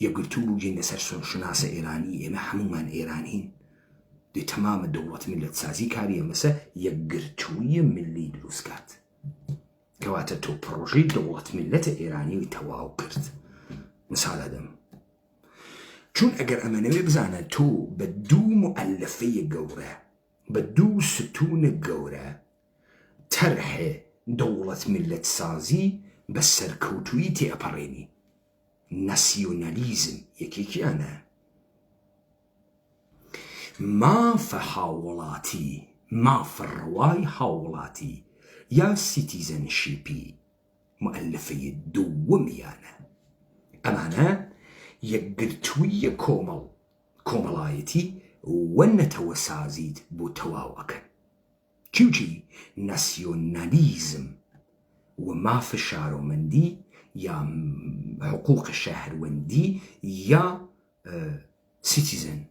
يقرتو بوجين نسر شناس إيراني إما حمومان إيرانيين دي تمام الدولة ملة سازي كارية مسا يقرتوية ملي دروسكات كواتا تو بروجي دولة ملة إيراني ويتواو كرت مثال هدم چون اگر امنوی بزانه تو بدو مؤلفه گوره بدو ستون گوره طرح دولة ملت سازی بسرکوتوی تی اپارینی ناسيوناليزم يكيكي أنا ما في حاولاتي ما في الرواي حاولاتي يا سيتيزن شيبي مؤلفي دوميانا أمانا يقرتوية كوملايتي ونتوسازيت بوتواوكا كيوجي ناسيوناليزم وما في شارو مندي يا حقوق الشهر وندي يا سيتيزن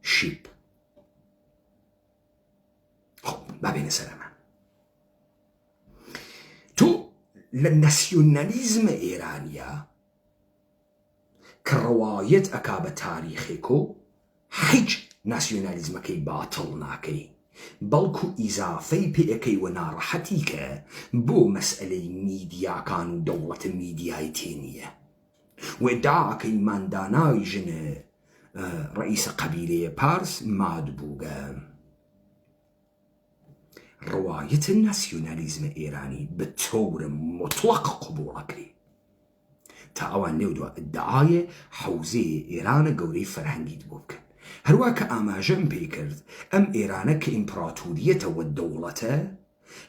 شيب خب ما بين سلامة تو للناسيوناليزم إيرانيا كرواية أكاب تاريخيكو حج ناسيوناليزم كي باطل ناكي بلكو إضافي بيكي ونارحتيك بو مسألة ميديا كانوا دولة ميديا تينية ودعاكي مانداناي جن رئيس قبيلة بارس مادبوغا رواية الناسيوناليزم الإيراني بطور مطلق قبولك تاوان نودو الدعاية حوزي إيران قوري فرهنجي دبوك هرواك آماجم بيكرد أم إيران كإمبراطورية والدولة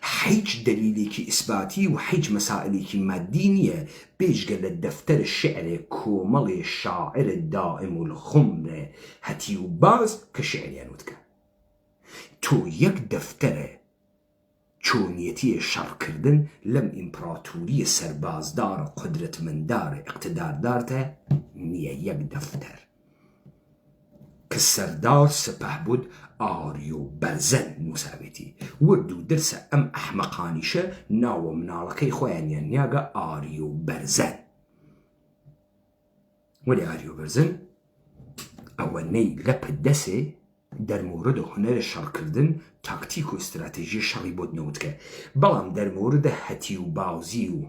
حيج دليلك إثباتي وحيج مسائلك مادينية بيش قال الدفتر الشعر كومل الشاعر الدائم الخمر هتيو باز كشعر يانوتك تو يك دفتر چونيتي شر كردن لم إمبراطورية سربازدار قدرة مندار اقتدار دارته نية يك دفتر كالسردار سپه بود آريو برزن مساويتي وردو درس أم أحمقانيشة ناو منالكي خوانيا نياغا آريو برزن ولي آريو برزن أولي لب الدسي دەرمورد هونەرە شەڕکردن تاکتیک و استراتێژی شەڕی بۆ دنەوتکە بەڵام دەرموردە هەتی و باوزی و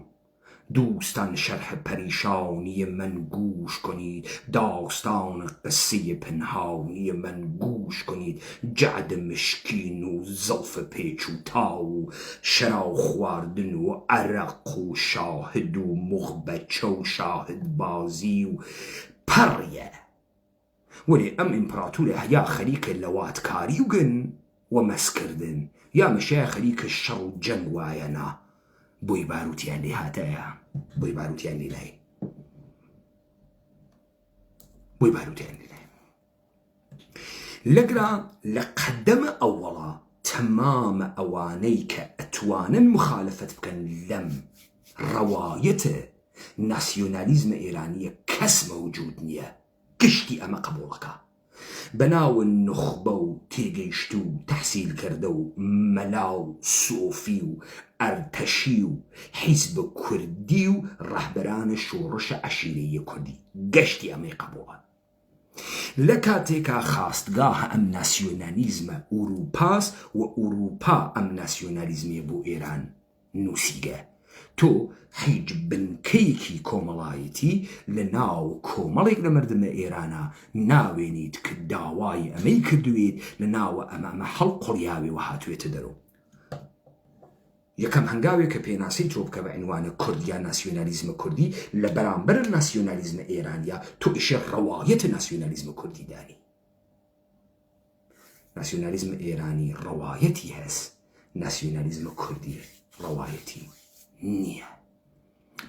دوستان شرح پریشانی من گوش کنید داستان قصه پنهانی من گوش کنید جعد مشکین و زلف پیچ و تاو شرا خواردن و عرق و شاهد و مغبچه و شاهد بازی و پڕیە ولی ئەم ئیمپراتورە هەیە خەریکە لە واتکاری و گن و مەسکردن یا مەشایە خەریکە شەڕ و جەنگ وایەنا بۆی باروتیان لێ هاتەیە بۆی باروتیان لێ لای بۆی باروتیان لێ لای لەگرا لە قەدەمە ئەوەڵا تەمامە ئەوانەی کە ئەتوانن مخالفەت بکەن لەم ڕەوایەتە ناسیۆنالیزمە ئێرانیە کەس مەوجود نییە گشتی ئەمە قبوڵەکە بەناو نخبە و تێگەیشت و تەحسیل کردە و مەلا و سۆفی و ئەرتەشی و حیزب کوردی و ڕەهبەرانە شۆڕشە عەشیرەیە کوردی گەشتی ئەمەی قبوڵە لە کاتێکا خاستگاهە ئەم ناسیۆنالیزمە ئوروپاس و ئوروپا ئەم ناسیۆنالیزمێ بۆ ئێران نووسیگە تۆ هیچ بنکەیەکی کۆمەڵایەتی لە ناو کۆمەڵێک لە مردمە ئێرانە ناوێنیت کە داوای ئەمەی کردوێت لە ناوە ئەمامە هەڵ قوڕیاوێ و هاتوێتە دەرەوە یەکەم هەنگاوێک کە پێناسی تۆ بکە بە عنوانە کوردیا ناسیۆنالیزمە کوردی لە بەرامبەر ناسیۆنالیزمە ئێرانیا تۆ ئیشە ڕەوایەتە ناسیۆنالیزمە کوردی دانی ناسیۆنالیزمە ئێرانی ڕەوایەتی هەست ناسیۆنالیزمە کوردی ڕەوایەتی نییە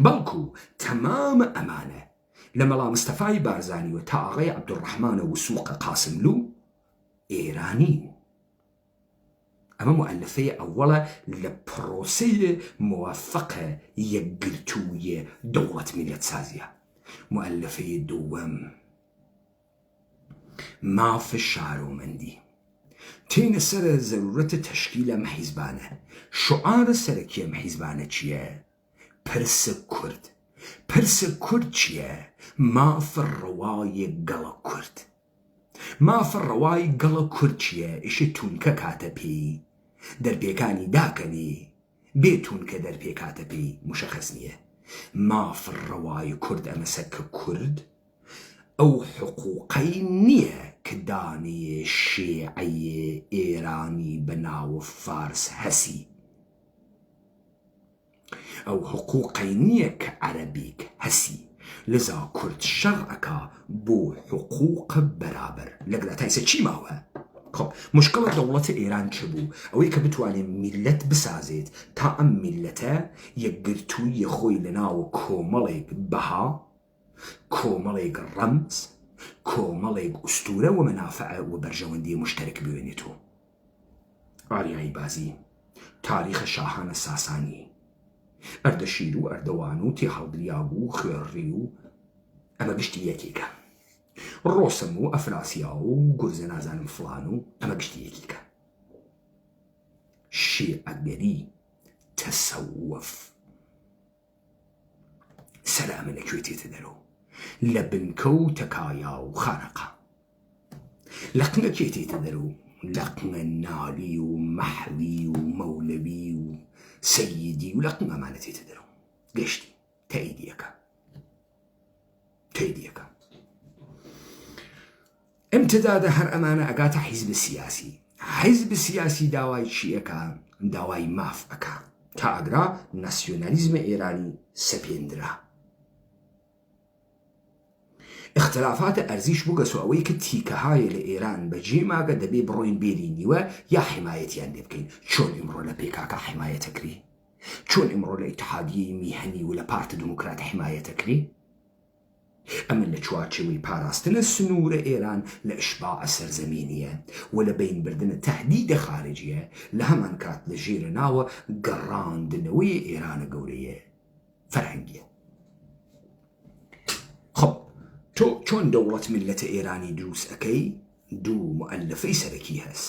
بەڵکو تەمامە ئەمانە لە مەڵا مستەفای بارزانی و تا ئاغای عەبدوڕەحمانە وسووقە قاسملو ئێرانی ئەمە مؤلفەیە ئەوەڵە لە پرۆسەیە موافقە یەکگرتوویە دەوڵەت میلەت سازیە مؤلفەیە دووەم مافە شارۆمەندی تێنە سەرە زەرورەتە تەشکیلە ئەم حیزبانە شعارە سەرەکی ئەم حیزبانە چییە؟ پرسە کورد پرسە کورد چییە؟ مافە ڕەوایە گەڵە کورد مافە ڕەوای گەڵە کورد چییە؟ ئیشە تونکە کاتە پێی دەرپێکانی داکەنی بێتون کە دەرپێکاتە پێی مشەخەس نییە مافە ڕەوای کورد ئەمەسە کە کورد ئەو حقوقەی نییە کە دانەیە شیعەیە ئێرانی بەناوە فارس هەسی ئەو حقوقەی نییە کە عەرەبێک هەسی لەذا کورد شەڕعەکە بۆ حقوقە بەرابەر لەگرا تایسە چی ماوە؟ خب مشکلە دەوڵەتە ئێران چ بوو؟ ئەوەی کە بتوانێت میلەت بسازێت تا ئەم میلەتە یەکگرتوویە خۆی لەناوە کۆمەڵێک بەها کۆمەڵێک ڕەمز کۆمەڵێک ئوستورە و مەنافعە و بەرژەوەندی مشتەرک بوێنێتەوە ئاریایی بازی تاریخە شاهانە ساسانی ئەردەشیر و ئەردەوان و تێهەڵگریا بوو خوێڕی و ئەمە گشتی یەکێکە ڕۆسم و ئەفراسیا و گورزە نازانم فڵان و ئەمە گشتی یەکێکە شیعەگەری تەسەووف سەلامە لەکوێ تێتە دەرەوە لە بنکە و تەکایا و خانەقا لەقنە کێ تێتە دەرەوە لەقنە نالی و مەحوی و مەولەوی و سەیدی و لەقنە ئەمانە تێتە دەرەوە گەشتی تاییدیەکە امتدادە هەر ئەمانە ئەگاتە حیزب سیاسی حیزب سیاسی داوای چیەکە؟ داوای ماف ئەکا تا ئەگرا ناسیۆنالیزمە ئێرانی سەپێندرا اختلافاتە ئەرزیش بوو گەسۆ ئەوەی کە تیکەهایە لە ئێران بەجێ ماگە دەبێ بڕۆین بێری نیوە یا حیمایەتیان لێ بکەین چۆن ئیمڕۆ لە پێکاکە حیمایەتەکری چۆن ئیمڕۆ لە ئیتحادیەی میهەنی و لە پارتە دموکرات حیمایەتەکری ئەمە لە چوارچێوەی پاراستنە سنوورە ئێران لە ئشباع سەرزەمینیە و لە بینبردنە تەهدیدە خارجیە لە هەمان کات لە ژێرە ناوە گەڕاندنەوەی ئێرانە گەورەیە فەرهەنگیە خب تۆ چۆن دەوڵەت میلەتە ئێرانی دروست ئەەکەی دوو مؤلفەی سەرەکی هەست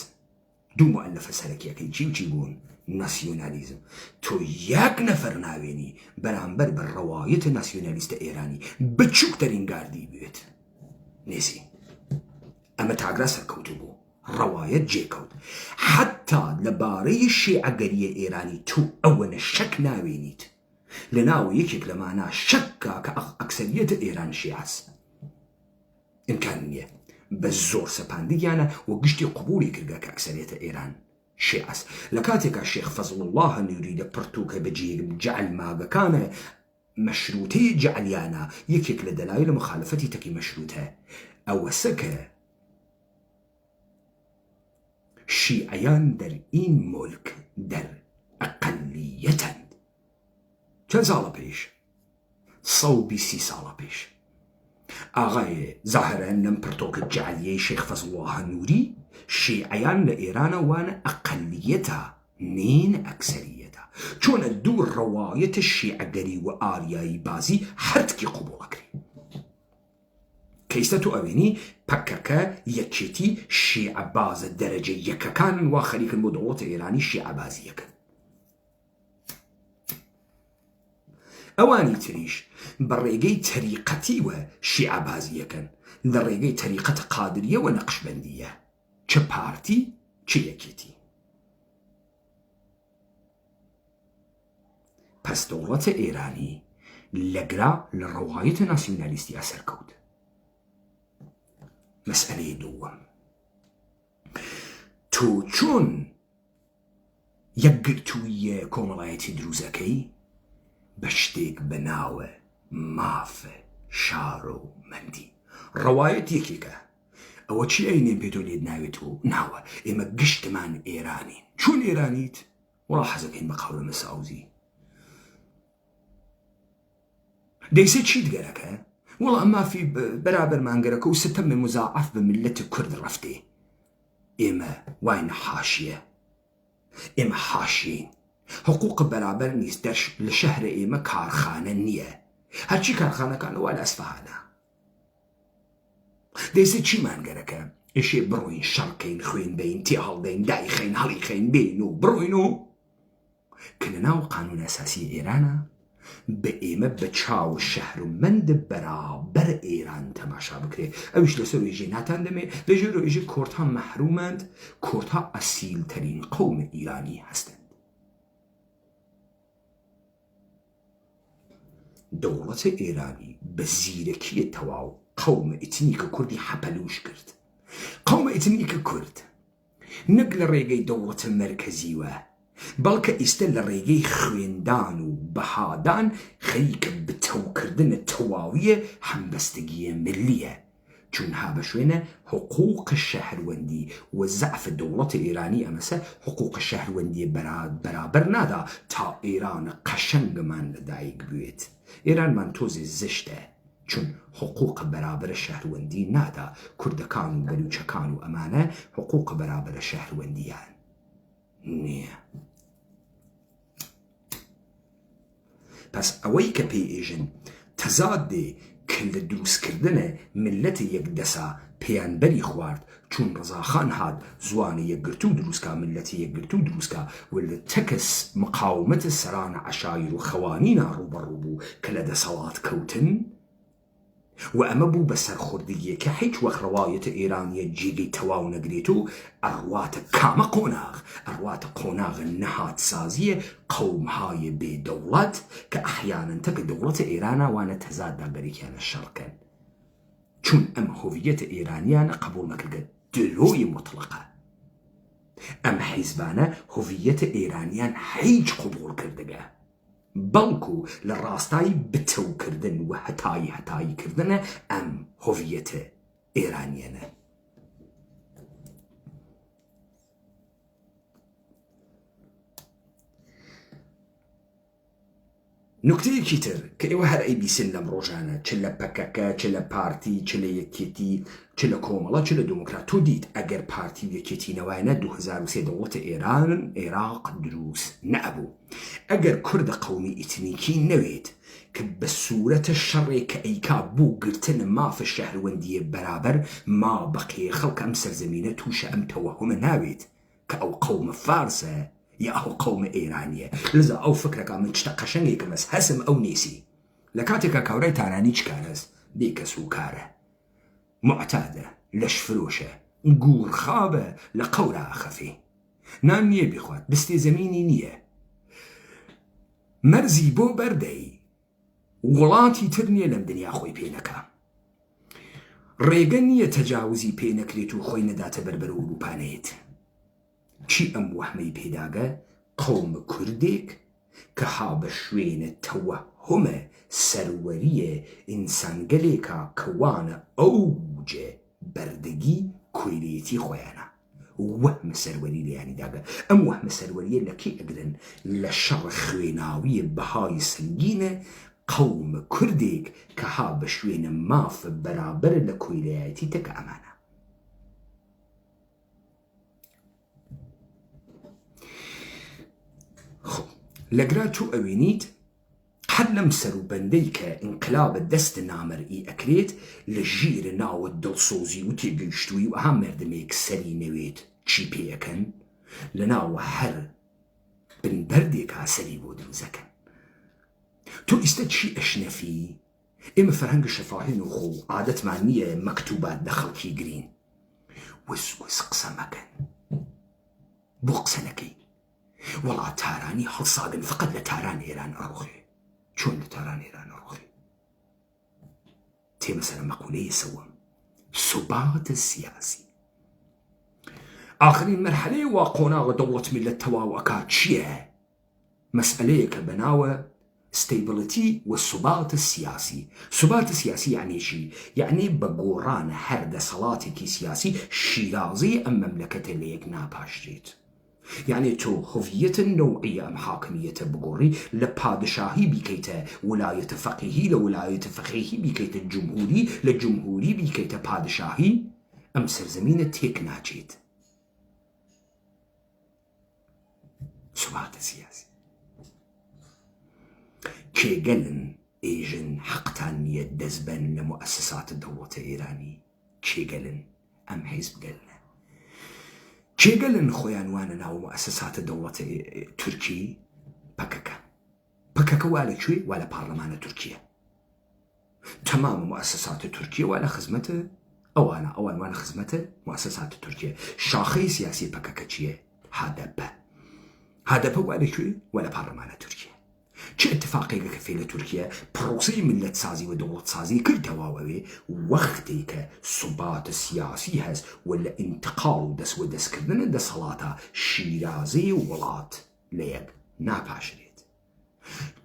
دوو مؤلفە سەرەکیەکەی چی و چی بوون؟ ناسیۆنالیزم تۆ یەک نەفەر ناوێنی بەرامبەر بە ڕەوایەتە ناسیۆنالیستە ئێرانی بچووکترین گاردی بێت نێزی ئەمە تاگرا سەرکەوتو بوو ڕەوایەت جێکەوت حتا لەبارەی شیعەگەریە ئێرانی تو ئەوەنە شەک ناوێنیت لە ناو یەکێک لەمانە شەککە کە ئەکسەریەتە ئێران شیعەس ئیمکان نییە بە زۆر سەپاندگیانە و گشتی قبولی کردگە کە ئەکسەریەتە ئێران شیعەس لە کاتێکا شێخ فەزڵ الله نووری لە پرتوکە بەجێ جەعل ماگەکانە مەشروتەی جەعلیانە یەکێک لە دەلایل مخالفەتی تەکی مەشروتە ئەوەسە کە شیعەیان دەرئین مولک دەر ئەقەلیەتەن چەند ساڵە پێش 120 ساڵە پێش ئاغای زاهرەن لەم پرتۆکە جەعلیەی شێخ فەزڵ الله نووری شیعەیان لە ئێرانە وانە ئەقەلیەتە نین ئەکسەریەتە چۆنە دوو ڕەوایەتە شیعەگەری و ئاریایی بازی هەرتکی قوبوڵەکری کەیستە تو ئەوێنی پەکەکە یەکێتی شیعە بازە دەرەجە یەکەکانن وا خەریکن بۆ دەوڵەتە ئێرانی شیعە بازیەکەن ئەوانی تریش بە ڕێگەی تەریقەتیوە شیعە بازیەکەن لە ڕێگەی تەریقەتە قادریەوە نەقشبەندیە چ پارتی چ یەکێتی پس دەوڵەتە ئێرانی لەگرا لە ڕەوایەتە ناسیۆنالیستیە سەرکەوت مەسئلەی دووەم تۆ چۆن یەکگرتوویە کۆمەڵایەتی دروزەکەی بە شتێک بەناوە مافە شار و مەندی ڕەوایەت یەکێکە ئەوە چی ئەینێن پێتۆ لێت ناوێت و ناوە ئێمە گشتمان ئێرانین چۆن ئێرانیت وڵا حەزەکەین بە قەولە مەساوزی دەیسە چیت گەرەکە وڵا مافی بەرابەر مانگەرەکە و ستەمە مزاعەف بە ملەتی کورد ڕەفتێ ئێمە واینە حاشیە ئێمە حاشین حقوق بەرابەر نیست دەش لە شەهرە ئێمە کارخانە نییە هەرچی کارخانەکانەوە لە ئەسفەهانە دەیسە چی مانگەرەکە ئێشێ بڕۆین شەڕکەین خوێن بین تێ هەڵدەین دایخەین هەڵیخەین بین و بڕۆین و کە لەناو قانون ئەساسی ئێرانە بە ئێمە بە چاو شەهر و مەند بەرابەر ئێران تەماشا بکرێ ئەویش لەسەر وێژێ ناتان دەمێ لەژێر و ئێژێ کۆرتا مەحرومەند کۆرتا ئەسیلتەرین قەومە ئیرانی هەستن دەوڵەتە ئێرانی بە زیرەکیە تەواو قەومە ئیتنیکە کوردی حەپەلوش کرد قەومە ئیتنیکە کورد نەک لە ڕێگەی دەوڵەتە مەرکەزیوە بەڵکە ئیستە لە ڕێگەی خوێندان و بەهادان خەریکە بتەوکردنە تەواویە هەمبەستگیە ملیە چون ها بە شوێنە حقوق شەهروەندی و زەعف دەوڵەتە ئێرانی ئەمەسە حقوق شەهروەندی بەرابەر نادا تا ئێرانە قەشەنگمان لەدایک بوێت ئێرانمان تۆزێ زشتە چون حقوق بەرابەرە شەهروەندی نادا کوردەکان و بەلوچەکان و ئەمانە حقوق بەرابەرە شەهروەندیان نییە پس ئەوەی کە پێی ئێژن تەزاد دێ کە لە دروستکردنە ملەتی یەکدەسا پەیانبەری خوارد چون ڕزاخان هات زوانی یەکگرتوو دروستکە ملەتی یەکگرتوو دروستکە و لە تەکس مقاومەتە سەرانە عەشایر و خەوانینە ڕوبەڕوو بوو کە لە دەسەڵات کەوتن و ئەمە بوو بە سەرخوردگیەکە هیچ وەک ڕەوایەتە ئێرانیە جێگەی تەواو نەگرێت و ئەڕواتە کامە قۆناغ ئەڕواتە قۆناغە نەهات سازیە قەومهای بێدەوڵەت کە ئەحیانەن تەکە دەوڵەتە ئێرانە وانە تەزاددا بەریکیانە شەڕکەن چون ئەم هۆڤیەتە ئێرانیانە قبول نەکردە دلۆی مطلقە ئەم حیزبانە هۆڤیەتە ئێرانیان هیچ قبول کردگە بەڵکو لە ڕاستایی بتەوکردن و هەتایی کردنە ئەم هۆڤیەتە ئێرانیانە نکتەیەکی تر کە ئێوە هەر ئەیبیسن لەم ڕۆژانە چ لە پەکەکە چ لە پارتی چ لە یەکێتی چ لە کۆمەڵە چ لە دموکرات تۆ دیت ئەگەر پارتی و یەکێتی نەوایە 2003 دەوڵەتە ئێران عێراق دروست نەبوو ئەگەر کوردە قەومی ئیتنیکی نەوێت کە بە سوورەتە شەڕێک کە ئەیکا بوو گرتنە مافە شەهروەندیە بەرابەر ما بەقیە خەڵک ئەم سەرزەمینە تووشە ئەم تەوەهمە ناوێت کە ئەو قەومە فارسە یا ئەو قەومە ئێرانیە لەزا ئەو فکرەکە من شتە قەشەنگێکم هەست هەسم ئەو نیسی لە کاتێکە کاورای تارانی چکارەست بێکەس و کارە معتادە لەش فرۆشە گورخابە لە قەورە ئاخەفێ نان نییە بخوات دەستێ زەمینی نییە مەرزی بۆ بەردەی وڵاتی تر نییە لەم دنیا خۆی پێنەکە ڕێگە نییە تەجاوزی پێ نەکرێت و خۆی نەداتە بەربەر ئەوروپانەیەت چی ئەم وەحمەی پێداگە قەوم کوردێک کە ها بە شوێنە تەوەهمە سەروەریە ئینسانگەلێکە کەوانە ئەوجێ بەردەگی کوێرێتی خۆیانە وەحمە سەروەری لەیانی داگە ئەم وەحمە سەروەریە لە کێ ئەگرن لە شەڕ خوێناویە بەهای سنگینە قەوم کوردێک کە ها بە شوێنە مافە بەرابەرە لە کوێرایەتی تەکە ئەمانە لەگرا تو ئەوێنیت هەر لەم سەروبەندەی کە ئینقلابە دەستە نامەرئی ئەکرێت لە ژیرە ناوە دڵسۆزی و تێگەیشتووی و ئەها مردمێک سەری نەوێت چی پێەکەن لە ناوە هەر بنبەردێک ها سەری بۆ دروزەکەن تۆ ئیستا چی ئەشنەفی ئێمە فەرهەنگە شەفاهین و خۆ عادەتمان نییە مەکتوبات لە خەڵکی گرین وەس قسە مەکەن بۆ قسە نەکەی وەڵا تارانی هەڵساگن فقط لە تاران ئێران ئەڕۆخێ چۆن لە تاران ئێران ئەڕۆخێ تێمە سەرە مەقولەیە سەوەم ثبات سیاسی ئاخرین مەرحەلەی وا قۆناغە دەوڵەت میلەت تەواو ئەکات چییە مەسئلەیەکە بەناوە ستيبلتي والثبات السياسي ثبات السياسي يعني شي يعني بقوران هر دسالاتي سياسي شيرازي أم مملكة اللي يقنا باشجيت يعني تو هوية نوعية أم حاكمية بقوري لبادشاهي بكيت ولاية فقيهي لولاية فقيهي بكيت الجمهوري للجمهوري بكيت بادشاهي أم سرزمينة تيك ناجيت ثبات السياسي كيغلن ايجن حقتانية دزبن لمؤسسات الدولة الإيراني كيغلن أم حزب قلنا كيغلن خوانوانا ومؤسسات الدولة تركي بككا ولا شوي ولا برلمان تركيا تمام مؤسسات تركيا ولا خدمته وانا خدمته مؤسسات تركيا شاخص سياسي بككا هذا ولا شوي ولا برلمان تركيا چه اتفاقی که فعل ترکیه پروسه ملت سازی و دولت سازی کردواوی وقتی که ثبات سیاسی هست ولا انتقال دست و دست کردن دسالاتا شیرازی ولات لیگ ناپاشرید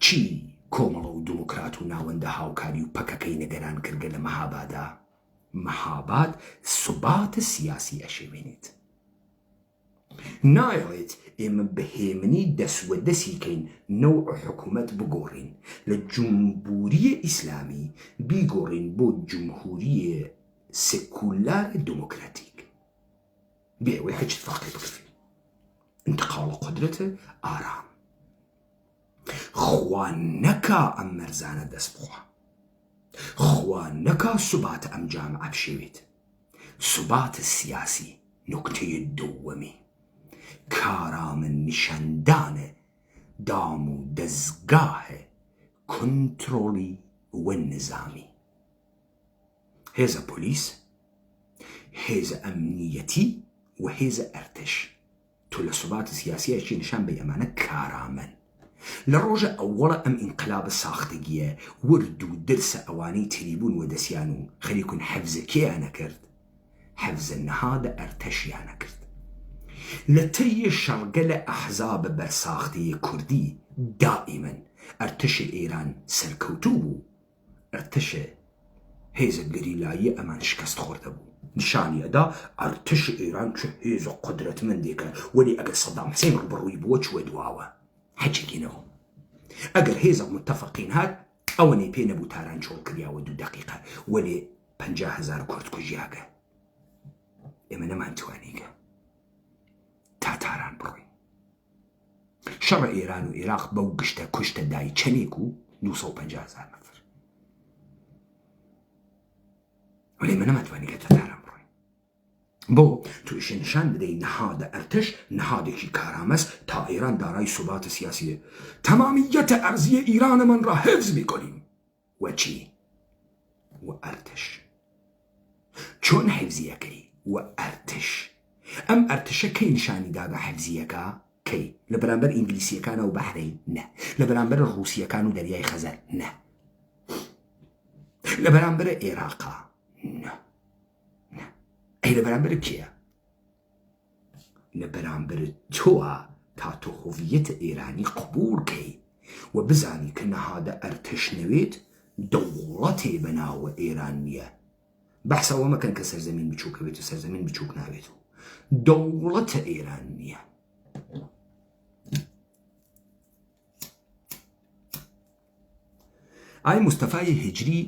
چی کۆمەڵە و دموکرات و ناوەندە هاوکاری و پەکەکەی نەگەران کردگە لە مەهاباد ثبات سیاسی ئەشێوێنێت نایڵێت ئێمە بەهێمنی دەسوەدەسیکەین نەوع حکوومەت بگۆڕین لە جمهوریە ئیسلامی بیگۆڕین بۆ جمهوریە سێکولار دموکراتیک بێوەی هەچ اتفاقی بکرێن انتقال قدرەتە ئارام خوا نەکا ئەم مەرزانە دەست بخوا خوا نەکا ثبات ئەم جامعە بشێوێت ثبات سیاسی نکتەی دووەمی کارامن نیشاندانە دام و دەستگاهە کۆنتڕۆلی وە نظامی هێزە پۆلیس هێزە ئەمنیەتی و هێزە ئەرتش تۆ لە ثبات سیاسیەکی نیشان بە ئەمانە کارامن لە ڕۆژە ئەوەڵە ئەم ئینقلابە ساختگیە ورد و درسە ئەوانەی تریبوون و دەسیان و خەریکون حەفزەکەیانە کرد حەفزە نەهادە ئەرتەشیانە کرد لە تەیە شەڕگە لە ئەحزابە بەرساختەیە کوردی دائیمەن ئەرتەشە ئێران سەرکەوتوو بوو ئەرتەشە هێزە گەریلاییە ئەمان شکست خۆردە بوو نیشانی ئەدا ئەرتەشە ئێران چ هێزە قودرەتمەندێکە وەلی ئەگەر سەدام حوسێن ڕوبەڕووی بووە چووە دواوە حەجێکینەوە ئەگەر هێزە متەفەقین هات ئەوەنەی پێ نەبوو تاران چۆڵ کردیاوە 2 دقیقە وەلێ 50,000 کورد کوژیاگە ئێمە نەمانتوانیگە تا تاران بڕۆین شەڕە ئێران و عێراق بەو گشتە کوشتە دای چەندێک و 250,000 نەفەر وەلێ ئێمە نەمانتوانیگە تا تاران بڕۆین بۆ تویشە نیشان بدەی نەهادە ئەرتش نەهادێکی کارامەست تا ئێران دارای ثبات سیاسیە تەمامیەتە ئەرزیە ئیرانمان را حفظ میکنیم وە چی؟ وە ئەرتش چۆن حفزیەکەی و ئەرتش. ئەم ئەرتشە کەی نیشانی دا بە حەفزیەکە؟ کەی لە بەرامبەر ئینگلیسیەکانە و بەحرەین؟ نە. لە بەرامبەر ڕووسیەکان و دەریای خەزەر؟ نە. لە بەرامبەر عێراقا؟ نە. ئەی لە بەرامبەر کێیە؟ لە بەرامبەر تۆوە تا تۆ هۆڤیەتە ئێرانی قبوڵ کەی و بزانی کە نەهادە ئەرتش نەوێت دەوڵەتێ بەناوە ئێران نییە. بەحسەوە مەکەن کە سەرزەمین بچووکەوێت و سەرزەمین بچووک ناوێت و دەوڵەتە ئێران نییە. ئای مستەفای هجری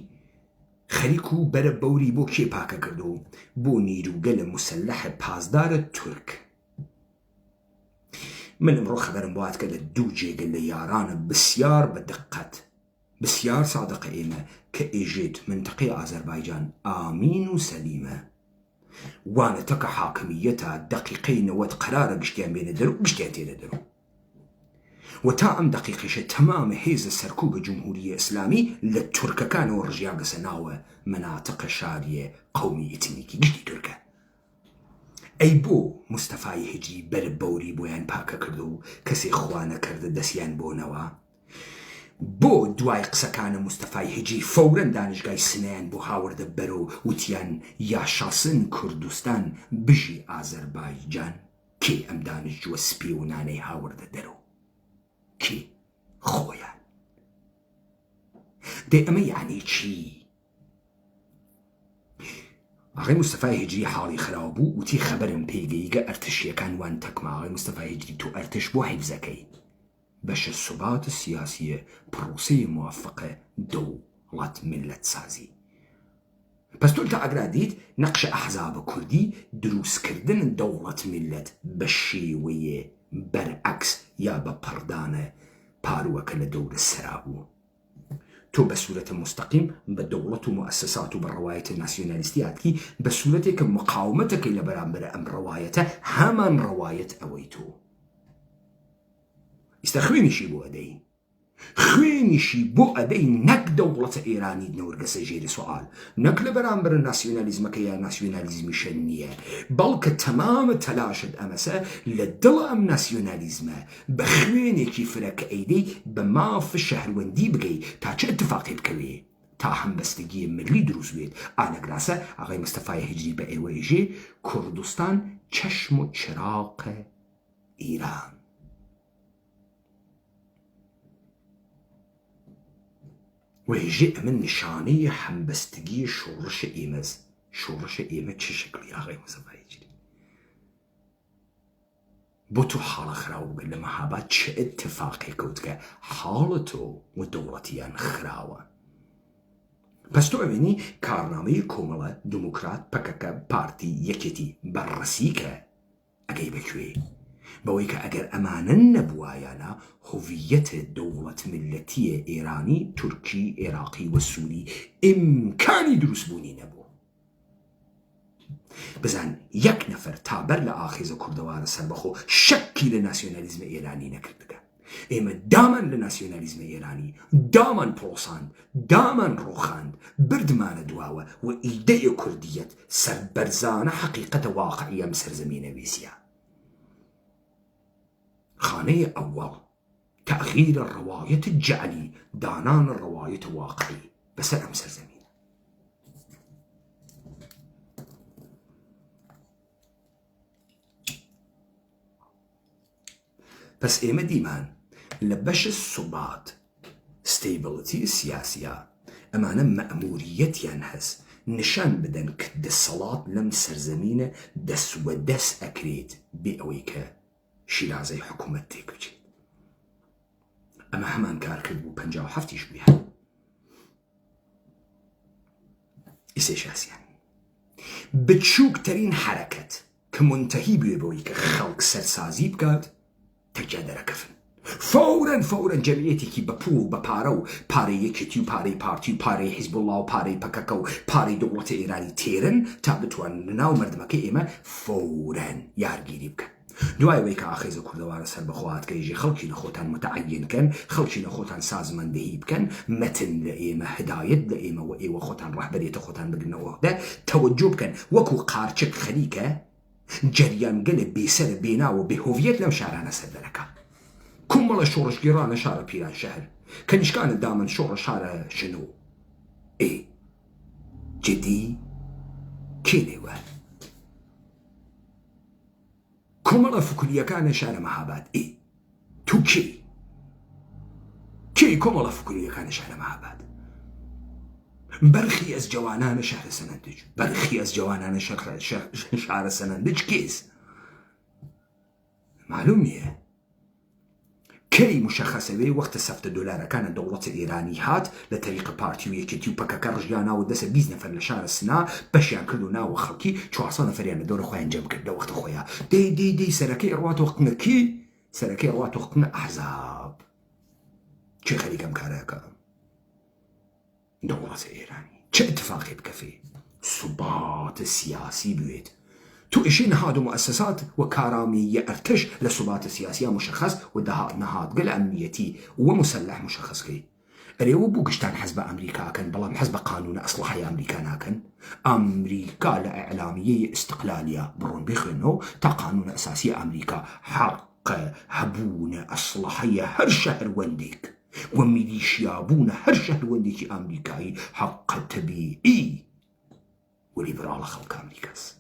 خەریک و بەرە بەوری بۆ کێ پاکە کردو؟ بۆ نیروگەلە مسلحە پازدارە تورک. من ئەمڕۆ خەبەرم بۆ هات کە لە دوو جێگە لە یارانە بسیار بەدقەت بسیار سادقە ئێمە کە ئێژێت منتەقەی ئازەربایجان ئامین و سەلیمە، وانەتە کە حاکمیەتە دەقیقەی 90 قەرارە گشتیان بێنە دەرو گشتیان تێنە دەرو و تا ئەم دەقیقیشە تەمامە هێزە سەرکوبە جمهوریە ئیسلامی لە تورکەکانەوە ڕژیان گەسە ناوە مناتقە شاریە قەومی ئیتنیکی گشتی تورکە. ئەی بۆ مستەفای هجری بەر بەوری بۆیان پاکە کرد و کەسێ خوا نەکردە دەستیان بۆنەوە؟ بۆ دوای قسەکانە مستەفای هجری فەورەن دانشگای سنەیان بۆ هاوردە بەرەو وتیان یاشاسن کوردستان بژی ئازەربایجان؟ کێ ئەم دانشجووە سپێ و نانەی هاوردە دەرەوە؟ کێ؟ خۆیان. دێ ئەمە یعنی چی؟ ئاغای مستەفای هجری حاڵی خراو بوو وتی خەبەرم پێگەیگە ئەرتشیەکان وان تەکما. ئاغای مستەفای هجری تۆ ئەرتش بۆ حیفزەکەی بەشە سوبات سیاسیە پرۆسەی موافقە دەوڵەت ملت سازی. پس تۆ تا ئەگرا دیت نەقشە ئەحزابە کوردی دروستکردن دەوڵەت ملت بە شێوەیە بەرعەکس یا بە پەردانە پاروەکە لە دەورە سەرا بوو. تۆ بە سوورەتە مستەقیم بە دەوڵەت و مؤسسات و بە ڕەوایەتە ناسیۆنالیستی هاتکی بە سوورەتێکە مقاومەتەکەی لە بەرامبەرە ئەم ڕەوایەتە هەمان ڕەوایەت ئەوەی تۆ. ئیستا خوێنیشی بۆ ئەدەی، خوێنیشی بۆ ئەدەی نەک دەوڵەتە ئێرانی نەوەرگەسە ژێری سوال، نەک لە بەرامبەرە ناسیۆنالیزمەکە یا ناسیۆنالیزمیشە نییە، بەڵکە تەمامە تەلاشت ئەمەسە لە دڵ ئەم ناسیۆنالیزمە بە خوێنێکی فرەکە ئەیدەی بە مافە شەهروەندی بگەی تا چه ئەتفاقی بکەوێ تا هەمبەستگی ملی دروست بێت. ئانەگراسە ئاغای مستەفای هجری بە ئێوەیژێ کوردستان چەشم و چراغە ئیران. وێژێ ئەمە نیشانەی هەمبەستگی شۆڕشە ئێمەز. شۆڕشە ئێمە چه شکلی ئاغای مستەفای هجری؟ بۆ تۆ حاڵە خراوە بگەن لە مەهاباد چه ئەتفاقی کەوتکە حاڵە تۆ و دەوڵەتیان خراوە. پس تۆ ئەوێنی کارنامەی کۆمەڵە دموکرات پەکەکە پارتی یەکێتی بەڕەسیکە ئەگەی بەکوێ بەوەی کە ئەگەر ئەمانە نەبووایانە هۆڤیەتە دەوڵەت ملەتیە ئێرانی، تورکی، عێراقی و سووری ئیمکانی دروستبوونی نەبوو. بزان یەک نەفەر تابەر لە ئاخێزە کوردەوارە سەربەخۆ شەکی لە ناسیۆنالیزمە ئێرانی نەکردگە. ئێمە دامان لە ناسیۆنالیزمە ئێرانی دامان پرۆساند، دامان ڕۆخاند، بردمانە دواوە و ئیدەیە کوردیەت سەربەرزانە حەقیقەتە واقعی ئەم سەرزەمینە وێسیە. خانەی ئەوەڵ تەغییرە ڕەوایەت جەعلی دانانە ڕەوایەت واقعی بەسەر ئەم سەرزەمینە. پس ئێمە دیمان لە بەشە سوبات ستیبڵتی سیاسیە ئەمانە مەئموریەتیان هەست نیشان بدەن کە دەسەڵات لەم سەرزەمینە دەسوە دەست ئەکرێت بێ ئەوەی کە شیرازەی حکوومەت تێکبچێت. ئەمە هەمان کار کرد بوو 57 بووە. ئیسێشاسیان بچووکترین حرەکەت کە منتەهی بوێ بەوەی کە خەڵک سەرسازی بکات تەکیا دەرەکەفن. فەورەن جەمیەتێکی بە پوڵ بە پارە و پارەی یەکێتی و پارەی پارتی و پارەی حیزبوڵڵا و پارەی پەکەکە و پارەی دەوڵەتە ئێرانی تێرن تا بتوانن لەناو مردمەکەی ئێمە فەورەن یارگیری بکەن. دوای وەی کە ئاخێزە کوردەوارە سەر بەخۆهاتکەیژی خەڵکی نەخۆتان متعەینکەن خەڵکی نەخۆتان سازمەندەهی بکەن مەتن لە ئێمە هدایەت لە ئێمە و ئێوە خۆتان ڕەهبەرێتە خۆتان بگرنەوەدا تەوەجۆ بکەن وەکو قارچک خەریکە جەریانگەلە بێسەرە بێناوە بێهۆڤیەت لەم شارانە سەردەرەکە کومەڵە شۆڕشگیرانە شارە پیران شەهر کەنیشکانە دامن شۆڕە شارە شنو جدی کێ لێوە کۆمەڵە فکوریەکانە شارە مەهاباد تو کێ کۆمەڵە فکوریەکانە شارە مەهاباد بەرخی ئەس جوانانە شارە سەنەندج بەرخی ئەس جوانانە شارە سەنەندج کێس معلوم نییە کەی مشەخەسەوەی وەختە سەفتە دۆلارەکانە دەوڵەتە ئێرانی هات لە تەریقە پارتی و یەکێتی و پەکەکە ڕژیاناوە دەسە 20 نەفەر لە شارە سنا بەشیان کرد و ناوە خەڵکی 400 نەفەریان لە دۆرە خۆیان جەم کرد لە وەختە خۆیان دەی سەرەکەی ڕواتۆخنە کی سەرەکەی ڕواتۆخنە ئەحزاب چێ خەریکەم کارەکە دەوڵەتە ئێرانی چه اتفاقی بکەفێ ثبات سیاسی بوێت تو إشي نهاد مؤسسات وكارامية أرتش لثبات سياسية مشخص ودهات نهاد قل أمنيتي ومسلح مشخص كي أريو بوكشتان حزب أمريكا كان بلام حزب قانون أصلحي أمريكا ناكن أمريكا لإعلامية استقلالية برون بيخنو تا قانون أساسي أمريكا حق هبون أصلحية هر شهر ونديك وميليشيا بون هر شهر ونديك أمريكاي حق تبيعي وليبرال خلق أمريكاس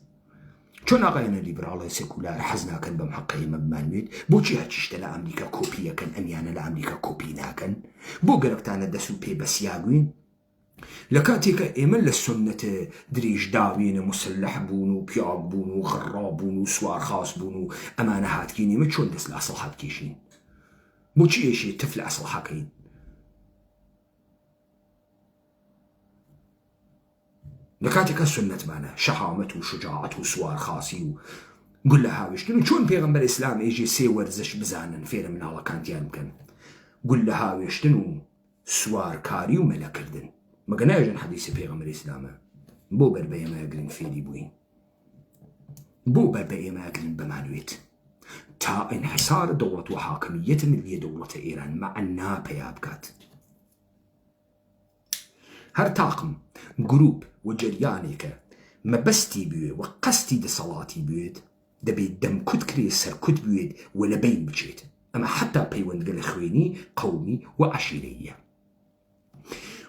چۆن ئاغایانە لیبراڵی سێکولار حەز ناکەن بەم حەقەیمە بمانوێت بۆچی هەرچیشتە لە ئەمریکا کۆپیەکەن ئەمیانە لە ئەمریکا کۆپی ناکەن بۆ گەرەکتانە دەست و پێ بەسیاگوین لە کاتێکە ئێمە لە سنەتە درێژداوێنە مسلح بوون و پیاگ بوون و خڕاب بوون و سوارخاس بوون و ئەمانە هاتکین ئێمە چۆن دەست لە ئەسڵ هاتکێشین بۆچی ئێشێ تف لە ئەسڵ حەکەین لكاتك السنة معنا شهامة وشجاعة وسوار خاصي وقل لها وشتنو شون بيغمبر الإسلام يجي سي ورزش بزانا فير من الله كانت يمكن قل لها وشتنو سوار كاري وملا كردن ما قناجن حديث بيغمبر الإسلام بو بربي ما يقرن فيدي بوين بو بربي ما يقرن بمانويت تا انحصار دولة وحاكمية ملية دولة إيران مع النابة يابكات هر طاقم جروب وجريانك ما بستي بيوت وقستي دي صلاتي بيوت دبي دم كد كري سر كد بيوت ولا بين بجيت أما حتى بيوند قال خويني قومي وعشيرية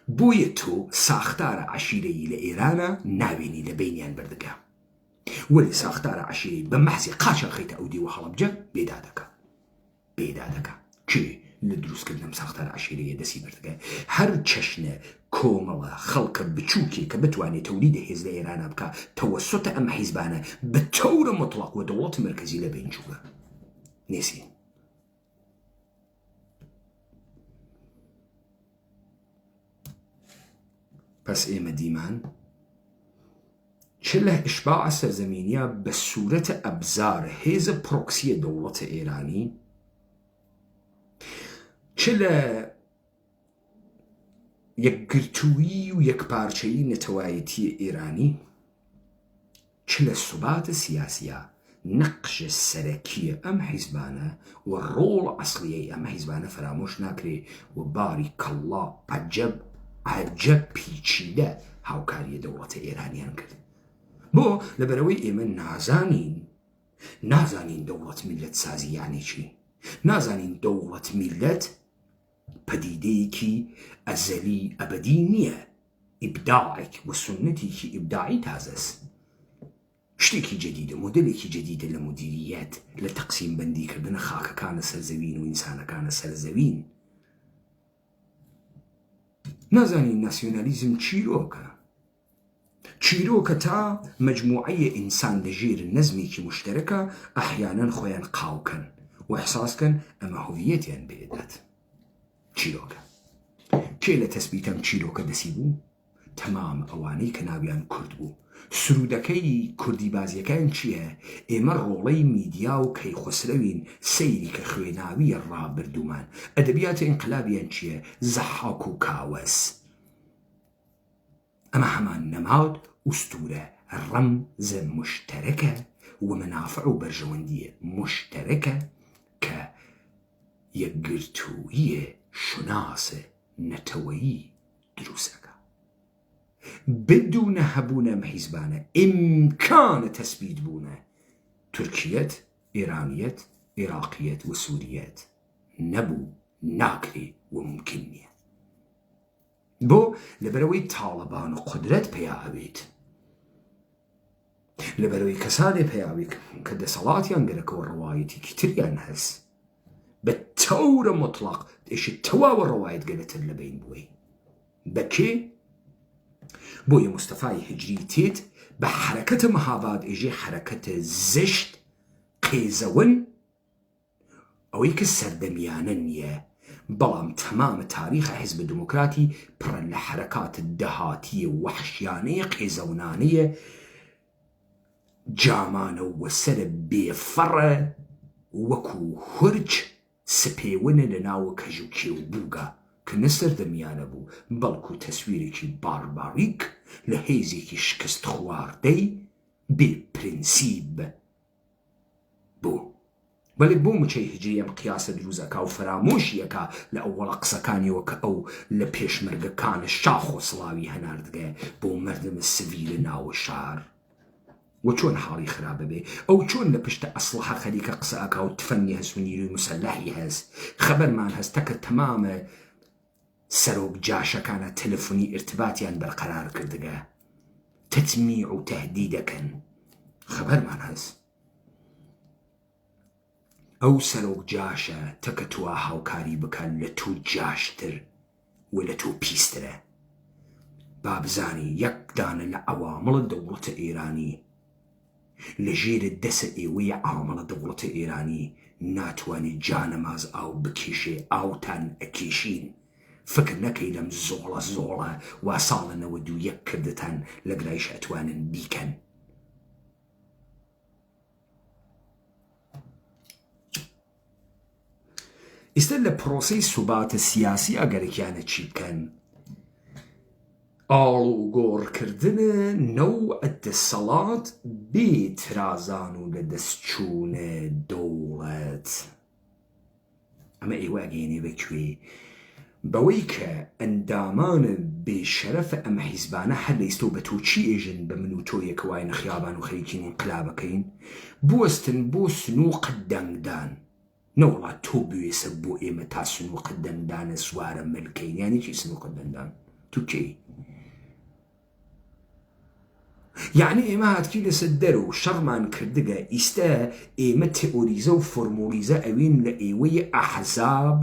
بويتو ساختار عشيري لإيرانا ناويني لبينيان بردقا ولي ساختار عشيري بمحزي قاشا خيتا أودي وحلبجة بيدادك كي لدروس كدنا مساختار عشيرية دسي بردقا هر چشنه كوملا خلق بچوكي كبتواني توليد حزب إيران بكا توسط أم حزبانا بالتور مطلق ودولات مركزي لبين جوغا نسين بس إيما ديمان شله إشباع سرزمينيا بصورة أبزار هيز بروكسي دولة إيراني شله يكرتوي ويكبارشي نتوايتي إيراني شل الثبات السياسية نقش السلكية أم حزبانا والرول أصلية أم حزبانا فراموش ناكري وبارك الله عجب بيشيدا هاوكاري دولة إيرانيان كد بو لبروي إيمن نازانين دولة ملت سازي يعني شي نازانين دولة ملت بديديكي أزلي أبدينية إبداعك وسنتك إبداعي تازس شتيكي جديدة موديلكي جديدة لمديريات لتقسيم بندي كردنا خاكا كان سرزوين وإنسانا كان سرزوين نازاني الناسيوناليزم تشيروكا تا مجموعية إنسان لجير النزميكي مشتركة أحيانا خويا قاوكا وإحساسكا أما هويتيان بإدات چیرۆکە کێ لە تەسبیتەم چیرۆکە دەسی بوو تەمام ئەوانەی کە ناویان کورد بوو سرودەکەی کوردی بازیەکان چییە ئێمە ڕۆڵەی میدیا و کەیخسرەوین سەیری کە خوێناویە ڕابردوومان ئەدەبیاتە ئینقلابیان چییە زەحاک و کاوەس ئەمە هەمان نەماوت ئوستورە ڕەمزە مشتەرەکە ومنافع وبرژەوەندیە مشتەرەکە کە یەکگرتوویە شوناسە نەتەوەیی دروستەکە. بدون هەبوونە ئەم حیزبانە ئیمکانە تەسبیت بوونە تورکیەت، ئێرانیەت، عێراقیەت و سووریەت نەبوو، ناکرێ و ممکن نییە. بۆ لەبەرەوەی تاڵەبان و قودرەت پێیا ئەوێت، لەبەرەوەی کەسانێ پێیاوی کە دەسەڵاتیان گەرەکەوە ڕەوایەتێکی تریان هەست بە تەورە مطلق ئێشی تەواوە ڕەوایەت گەلەتر لەبین بووی بەکێ بۆیە مستەفای هجری تێت بە حرەکەتە مەهاباد ئێژێ حرەکەتە زشت قێزەون ئەوەی کە سەردەمیانە نییە، بەڵام تەمامە تاریخە حیزب دموکراتی پڕە لە حرەکات دەهاتیە وەحشیانەیە قێزەونانەیە جامانە وەسەرە بێفەڕە وەکو هورج سپێونە لە ناوە کەژ و کێو بووگە کە نەسەر دەمیانە بوو، بەڵکو تەسویرێکی بارباریک لە هێزێکی شکست خواردەی بێ پرینسیب بوو. بەڵێ بۆ مچەی هجری ئەم قیاسە دروزەکە و فەرامۆشیەکە لە ئەوڵە قسەکانیەوە کە ئەو لە پێشمەرگەکانە شاخ و سڵاوی هەناردگە بۆ مردمە سڤیلە ناوە شار و چۆن حاڵی خراپە بێ، ئەو چۆن لە پشتە ئەسلحە خەریکە قسە ئەکا و تفەنی هەست و نیروی مسەلحی هەست. خەبەرمان هەستە کە تەمامە سەرۆک جاشەکانە تەلەفۆنی ئرتباتیان بەرقەرار کردگە، تەتمیع و تەهدید دەکەن. خەبەرمان هەست ئەو سەرۆک جاشە تەکە تووا هاوکاری بکەن لە تۆ جاشتر و لە تۆ پیسترە. با بزانی یەک دانە لە ئەوامڵە دەوڵەتە ئێرانی لە ژێرە دەسە ئێوەیە ئامەڵە دەوڵەتە ئێرانی ناتوانێت جانەماز ئاو بکێشێ، ئاوتان ئەکێشین. فکر نەکەی لەم زۆڵە زۆڵە وا ساڵە 91 کردتان لەگرایش ئەتوانن بیکەن. ئێستا لە پرۆسەی سوباتە سیاسی ئەگەرێکیانە چی بکەن؟ ئاڵ و گۆڕکردنە نەوعە دەسەڵات بێ ترازان و لە دەستچوونە دەوڵەت. ئەمە ئێوەگەێنێ بەکوێ بەوەی کە ئەندامانە بێشەرەفە ئەمە حیزبانە هەر لە ئێستۆ بە تۆ چی ئێژن بە من و تۆ یەکەوای نەخیابان و خەریکین ئینقلابەکەین بوەستن بۆ سنووقت دەنگدان. نەوەڵا تۆ بوێسە بۆ ئێمە تا سنووقت دەنگدانە سوارە ملکەین. یانی چی سنووقت دەنگدان؟ تو کێی؟ یعنی ئێمە هاتکی لەسەر دەرە و شەڕمان کردگە ئیستە ئێمە تئۆریزە و فۆرمۆلیزە ئەوین لە ئێوەی ئەحزاب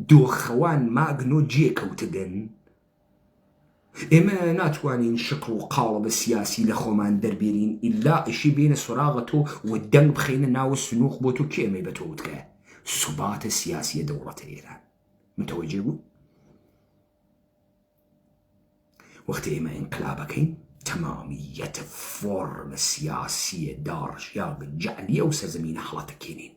دۆخەوان ماگنۆ جێکەوتگەن. ئێمە ناتوانین شکڵ و قاڵبە سیاسی لە خۆمان دەربێرین ئیلا ئیشی بێنە سۆراغە تۆ و دەنگ بخەینە ناوە سنووق بۆ تۆ کێمەی بە تۆ وتکە سوباتە سیاسیە دەوڵەتە ئێران. متوەجێ بوو؟ وەختی ئێمە ئینقلابەکەین تەمامیەتە فۆرمە سیاسیە داڕژیاغ جەعلیە و سەرزەمینە هەڵاتەکێنین.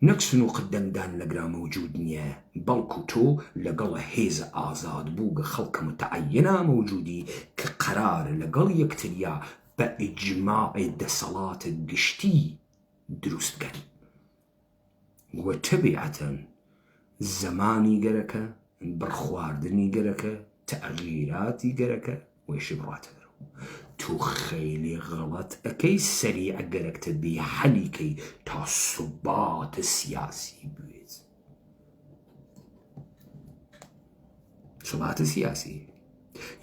نەک سنووقت دەنگدان لەگرا مەوجود نییە، بەڵکو تۆ لەگەڵە هێزە ئازاد بووگە خەڵکە متعەیەنە مەوجودی کە قەرارە لەگەڵ یەکتریا بە ئیجماعی دەسەڵاتە گشتی دروست بکەن. وە تەبیعەتەن زەمانی گەرەکە، بڕخواردنی گەرەکە، تەغییراتی گەرەکە وێشی بڕاتە دەرەوە. تو خیلی غەڵەت ئەەکەی سەریع گەرەکتە بێ حەلیکەی تا سوباتە سیاسی بوێت. سوباتە سیاسی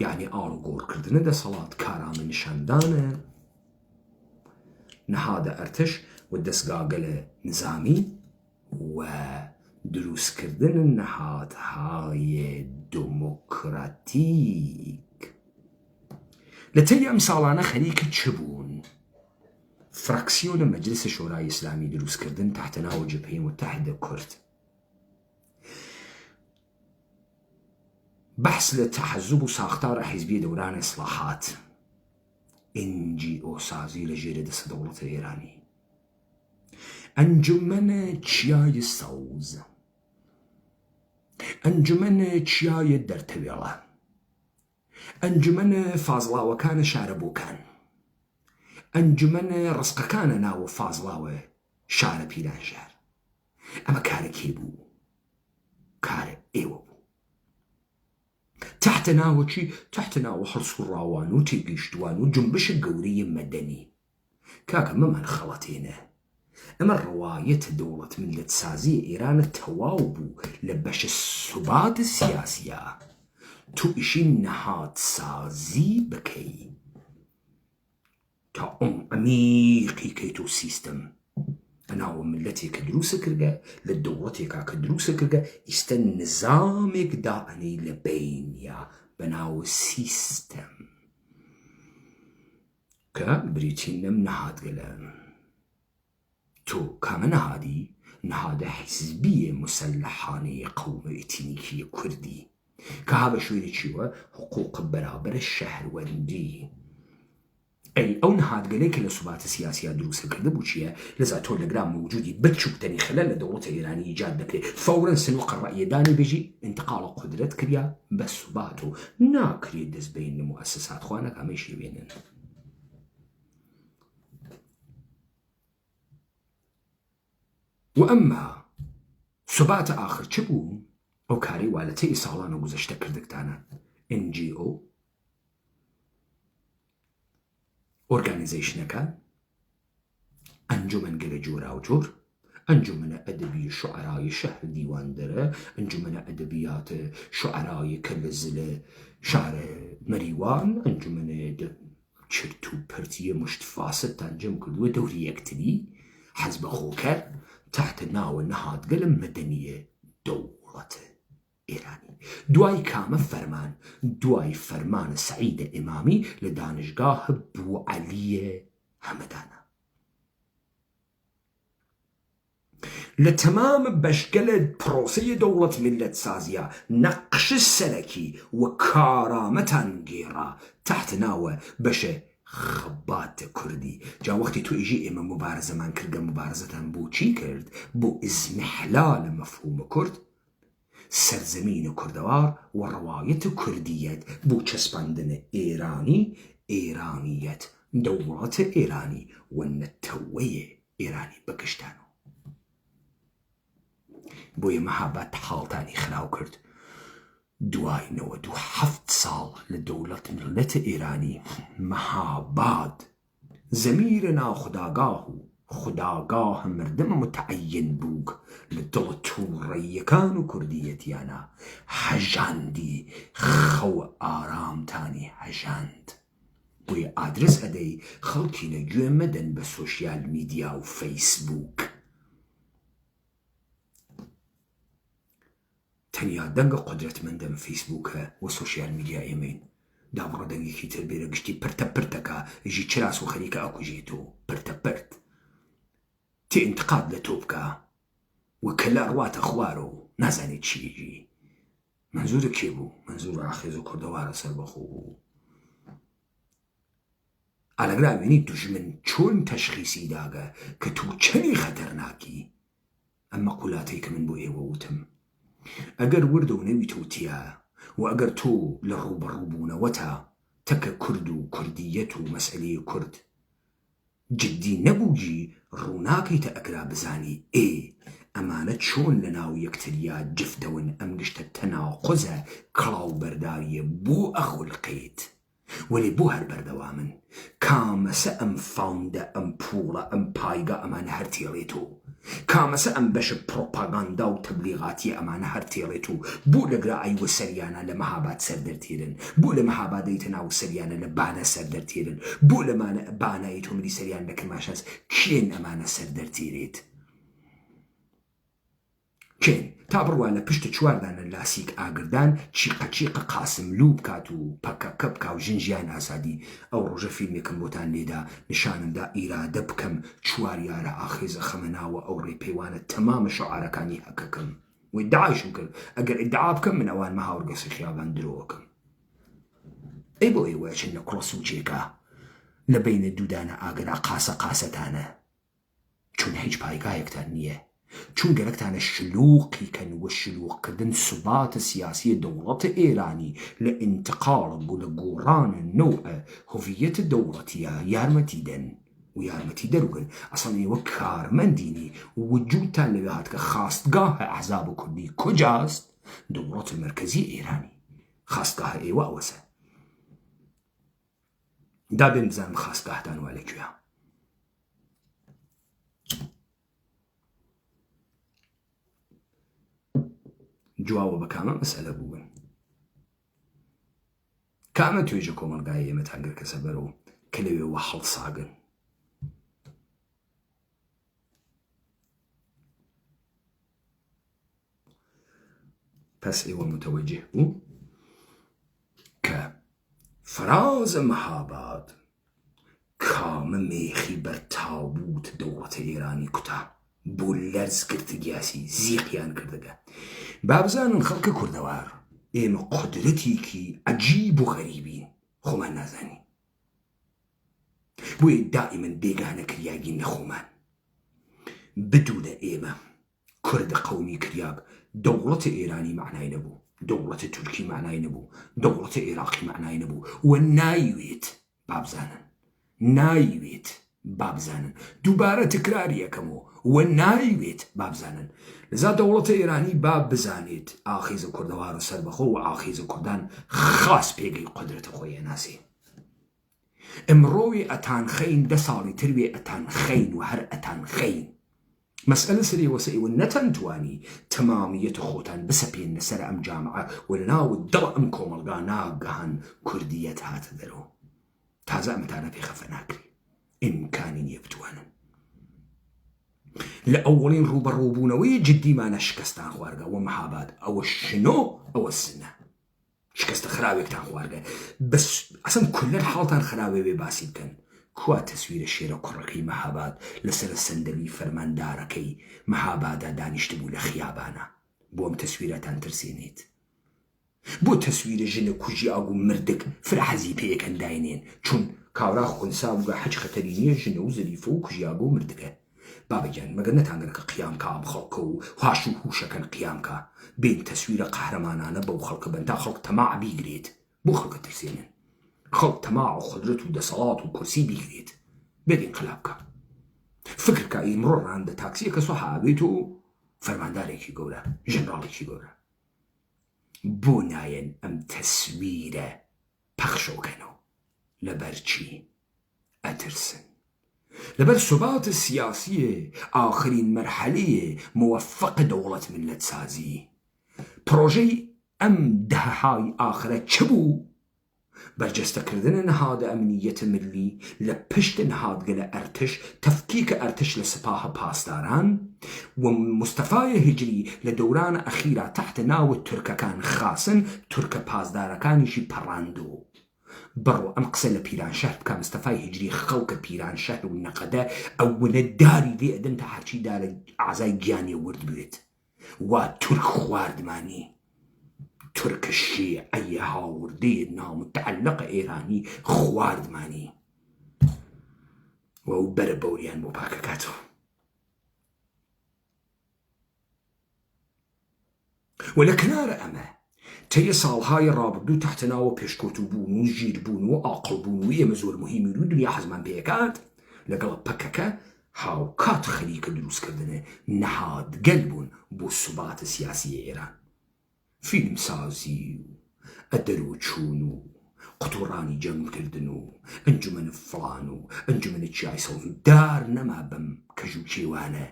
یعنی ئاڵ و گۆڕکردنە دەسەڵات کارامە نیشاندانە نەهادە ئەرتش و دەستگاگەلە نظامی و دروستکردن نەهادهای دموکراتیک. لە تەی ئەم ساڵانە خەریکی چ بوون؟ فراکسیۆنە مەجلسە شۆرای ئیسلامی دروستکردن تحتە ناوە جبهەی متحدە کورد. بەحس لە تەحەزوب و ساختارە حیزبی دەوران ئیسلاحات، NGO سازی لە ژێرە دەسە دەوڵەتە ئێرانی، ئەنجومەنە چیای سەوز، ئەنجومەنە چیای دەرتەوێڵە، ئەنجومەنە فازڵاوەکانە شارەبۆکان، ئەنجومەنە ڕزقەکانە ناوە فازڵاوە شارە پیرانشار. ئەمە کارە کێ بوو؟ کارە ئێوە بوو. تحتە ناوە چی؟ تحتە ناوە هەڵسوڕاوان و تێگەیشتوان و جنبشە گەورەی مەدەنی. کاکە مەمان خەڵەتێنە. ئەمە ڕەوایەتە دەوڵەت ملەت سازی ئێرانە تەواو بوو لە بەشە سوبات سیاسیە. تو ئیشی نەهات سازی بکەی تا عمیقی کەیت و سیستەم ئەناوە ملەتێکە دروسە کردە لە دەوڵەتێکا کە دروسە کردە ئیستە نظامێک دائەنەی لە بینیا بەناو سیستەم کە بریتینەم نەهاتگەلە. تۆ کامە نەهادی؟ نەهادە حیزبیە مسلحانەیە قەومە ئێتنیکیە کوردی کە ها بە شوێنی چیوە؟ حقوق بەرابەرە شەهروەندی. ئەو نەهادگەلەی کە لە سوباتە سیاسیا دروسە کرده بوو چییە؟ لەزا تۆ لەگرام موجودی بچووکتەنی خەلەل لە دەوڵەتە ئێرانی ایجاد دەکرێت فەورەن سنووقە ڕەئیەدانی بێژی ئینتقاڵە قودرەت کردیا بە سوبات و ناکرێت دەست بەین لە موەسسات خوانەک ئەمەی شێوێنن. و ئەمما سوباتە ئاخر چ بوو؟ ئەو کارەی وا لە تێی ساڵانە گوزەشتە کردکتانە NGO ئۆرگانیزیشنەکە، ئەنجومەنگەرە جۆرا و جۆر، ئەنجومەنە ئەدەبی شوعرای شەهر دیواندەرە، ئەنجومەنە ئەدەبیات شوعرای کەلزلە شارە مەریوان، ئەنجومەنە چرت و پرتیە مشتفاستان جەم کردووە دەوری یەکتری حەز بە خۆکەر تحت ناوە نەهادگەلە مەدەنیە دەوڵەتە ئێرانی. دوای کامە فەرمان؟ دوای فەرمانە سەعیدە ئیمامی لە دانشگاهە بوعەلیە هەمەدانە. لە تەمامە بەشگەلە پرۆسەیە دەوڵەت ملەت سازیە نەقش سەرەکی و کارامەتان گێڕا تحت ناوە بەشە خەباتە کوردی. جا وەختی تو ئیژی ئێمە مبارزەمان کردگە مبارزەتان بۆ چی کرد؟ بۆ ئیزمحلالە مەفهومە کورد، سەرزەمینە کوردەوار و ڕەوایەتە کوردیەت بۆ چەسپاندنە ئێرانی، ئێرانیەت، دەوڵەتە ئێرانی و نەتەوەیە ئێرانی بەگشتانەوە. بۆیە مەهاباد حاڵتانی خراو کرد. دوای 97 ساڵ لە دەوڵەت ملەتە ئێرانی مەهاباد زەمیرە ناخوداگاه و خوداگاه مردمە متعین بووک لە دڵ تووڕەییەکان و کوردیەتیانە هەژاندی خەوە ئارامتانی هەژاند. بۆیە ئادرس ئەدەی خەڵکی لە گوێ مەدەن بە سۆشیال میدیا و فەیسبووک. تەنیا دەنگە قودرەتمەندەم فەیسبووکە و سۆشیال میدیا ئێمەین. دابڕە دەنگێکی تر بێرە گشتی پرتە پرتەکە ژی چراس و خەریکە ئەکوژێت و پرتە پرت تێ ئینتقاد لە تۆ بکە و کەلا ڕواتە خوارە و نازانێت چیەژی. منزورە کێ بوو؟ منزور ئاخێز و کوردەوارە سەربەخۆ بوو. ئالەگراوێنی دوژمن چۆن تەشخیسی داگە کە تو چەنی خەتەرناکی. ئەمە قولاتەی کە من بۆ ئێوە وتم. ئەگەر وردە و نەوی تۆتیە و ئەگەر تۆ لە ڕووبەڕووبوونەوەتە تەکە کورد و کوردیەت و مەسئلەی کورد جدی نەبووگی ڕووناکەیتە ئەگرا بزانی ئەمانە چۆن لە ناو یەکتریا جفتەون ئەم گشتە تەناقۆزە کڵاو بەرداریە بۆ ئەخولقیت. وەلێ بۆ هەر بەردەوامن کامەسە ئەم فاوندە ئەم پوڵە ئەم پایگە ئەمانە هەر تێڵێتۆ، کامەسە ئەم بەشە پرۆپاگاندا و تەبلیغاتی ئەمانە هەر تێڵێت و بۆ لەگرا ئەیوە سەریانە لە مەهاباد سەردەرتێرن، بۆ لە مەهابادەیتە ناو سەریانە لە بانە سەردەرتێرن، بۆ لەمانە بانایی تۆمری سەریان لە کرماشەس کێن ئەمانە سەردەرتێرێت؟ کێن تا بڕوا لە پشتە چواردانە لاسیک ئاگردان چیقە چیقە قاسم لوو بکات و پەکەکە بکا و ژنجیان ئاسادی. ئەو ڕۆژە فیلمێکم بۆتان لێدا نیشانمدا ئیرادە بکەم چواریارە ئاخێزە خەمەناوە ئەو ڕێپەیوانە تەمامە شەعارەکانی هەکەکەم و ئیدعایشم کرد ئەگەر ئیدعا بکەم من ئەوان مەهاورگەسی خیابان درۆوەکەم. ئەی بۆ ئێوە چن لە کوڕە سوچێکە لە بینە دوودانە ئاگرا قاسە قاسەتانە چون هیچ پایگایەکتان نییە چون گەلەکتانە شلووقی کەن و شلووقکردن سوباتە سیاسی دەوڵەتە ئێرانی لە ئینتقاڵ بوو لە گۆڕانە نەوعە هۆڤیەتە دەوڵەتیە یارمەتی دەن و یارمەتی دەروگن ئەسڵ ئێوە کارمەندینی وجودتان لەوێ هات کە خاستگاهە ئەحزاب کوردی کجاست دەوڵەتە مرکزی ئێرانی خاستگاهە ئێوە ئەوەسە دابێن بزانم خاستگاهتان وا لەکوێیە جواوە بە کامە مەسەلە بوون کامە توێژە کۆمەلگای ئێمەتان گر کەسە بەرەوە کە لەوێوە هەڵساگن پس ئێوە متوەجه بوو کە فرازە مەهاباد کامە مێخی بەرتاوبوت دەوڵەتە ئێرانی کوتا بۆ لەرز کرد گیاسی زیقیان کردەگە بابزانن خەڵکە کوردەوار ئێمە قودرەتێکی عەجیب و غەریبین خۆمان نازانی بۆیە دائیمەن بێگانە کریاگین لە خۆمان بدوو لە ئێمە کورد قەومی کریاگ دەوڵەتە ئێرانی معنای نەبوو دەوڵەتە تورکی معنای نەبوو دەوڵەتە عێراقی معنای نەبوو و نایوێت بابزانن نایوێت بابزانن دووبارە تکراری یەکەمەوە و نایوێت بابزانن لەزا دەوڵەتە ئێرانی باب بزانێت ئاخیزە کوردەوارە سەربەخۆ و ئاخیزە کوردان خاص پێگەی قودرەتە خۆی ناسی ئەمڕۆوی ئەتان خەین 10 ساڵی تروێ ئەتان خەین و هەر ئەتان خەین مەسئلە سەری وەسە ئێوە نەتەنتوانی تەمامیەتە خۆتان بسەپێن لەسەر ئەم جامعە و لەناو دڵ ئەم کۆمەڵگا ناگەهان کوردیەت هاتە دەرەوە تازە ئەمەتانە پێخەفە ناکری ئیمکانی نییە بتوانن لە ئەوڵین ڕوبەڕووبوونەوەی جددیمانە شکستان خوارگە و مەهاباد ئەوە شنۆ ئەوە سنە شکستە خراوێکتان خوارگە بەس ئەسم کولەر حاڵتان خراوێ بێ باسی بکەن کوا تەسویرە شێرە کوڕەکەی مەهاباد لەسەر سندەوی فەرماندارەکەی مەهابادا دانیشتبوو لە خیابانە بۆ ئەم تەسویرەتان ترسێنێت بۆ تەسویرە ژنە کوژی ئاگو مردک فرەحەزی پێیەکەن داینێن چون کاورا خونسا بووگە حەج خەتەری نییە ژنە و زەریفە و کوژی ئاگو مردەکە بابەگیان مەگەر نەتانگەن کە قیامکە ئەم خەڵکە و هاش و هوشەکەن قیامکە بین تەسویرە قەهرەمانانە بەو خەڵکە بن تا خەڵک تەماع بیگرێت بۆ خەڵکە ترسێنن خەڵک تەماع و خودرەت و دەسەڵات و کورسی بیگرێت بێت ئینقلاب بکە فکرکە ئیمڕۆ ڕاندە تاکسیەکە سەحابێت و فەرماندارێکی گەورە ژەنراڵێکی گەورە بۆ نایەن ئەم تەسویرە پەخشۆکەنەوە لەبەرچی ئەترسن لەبەر ثبات سیاسیە ئاخرین مەرحەلەیە موفق دەوڵەت ملت سازی پرۆژەی ئەم دەهەهای ئاخرە چ بوو بەرجەستەکردنە نەهادە ئەمنیەتە ملی لە پشت نەهادگە لە ئەرتش تەفکیکە ئەرتش لە سپاهە پاسداران و مستەفای هجری لە دەورانە ئەخیرا تەحتە ناوە تورکەکان خاسن تورکە پاسدارەکانیشی پەڕاندۆ بڕۆ ئەم قسە لە پیرانشەهر بکە مستەفای هجری خەڵکە پیرانشەهر و نەقەدە ئەوەنە داری لێ ئەدەن تا هەرچیدا لە ئازای گیانی ورد بێت وا تورک خواردمانی تورکە شیعەیە هاوردەیە نامتعلقە ئێرانی خواردمانی و ئەو بەرە بەوریان بۆ پاکەکاتەوە و لە کنارە ئەمە تەیە ساڵهای ڕابردوو تەحتەناوە پێشکەوتوبوون و ژیربوون و عاقڵبوون و ئێمە زۆر مهمی و دنیا حەزمان پێکات لەگەڵ پەکەکە هاوکات خەریکە دروستکردنە نەهادگەل بوون بۆ ثباتە سیاسی ئێران فیلمسازی و ئەدەروچوون و قوتوڕانی جەنگکردن و ئەنجومەنە فڵان و ئەنجومەنە چیای سەوز و دار نەما بەم کەژ و کێوانە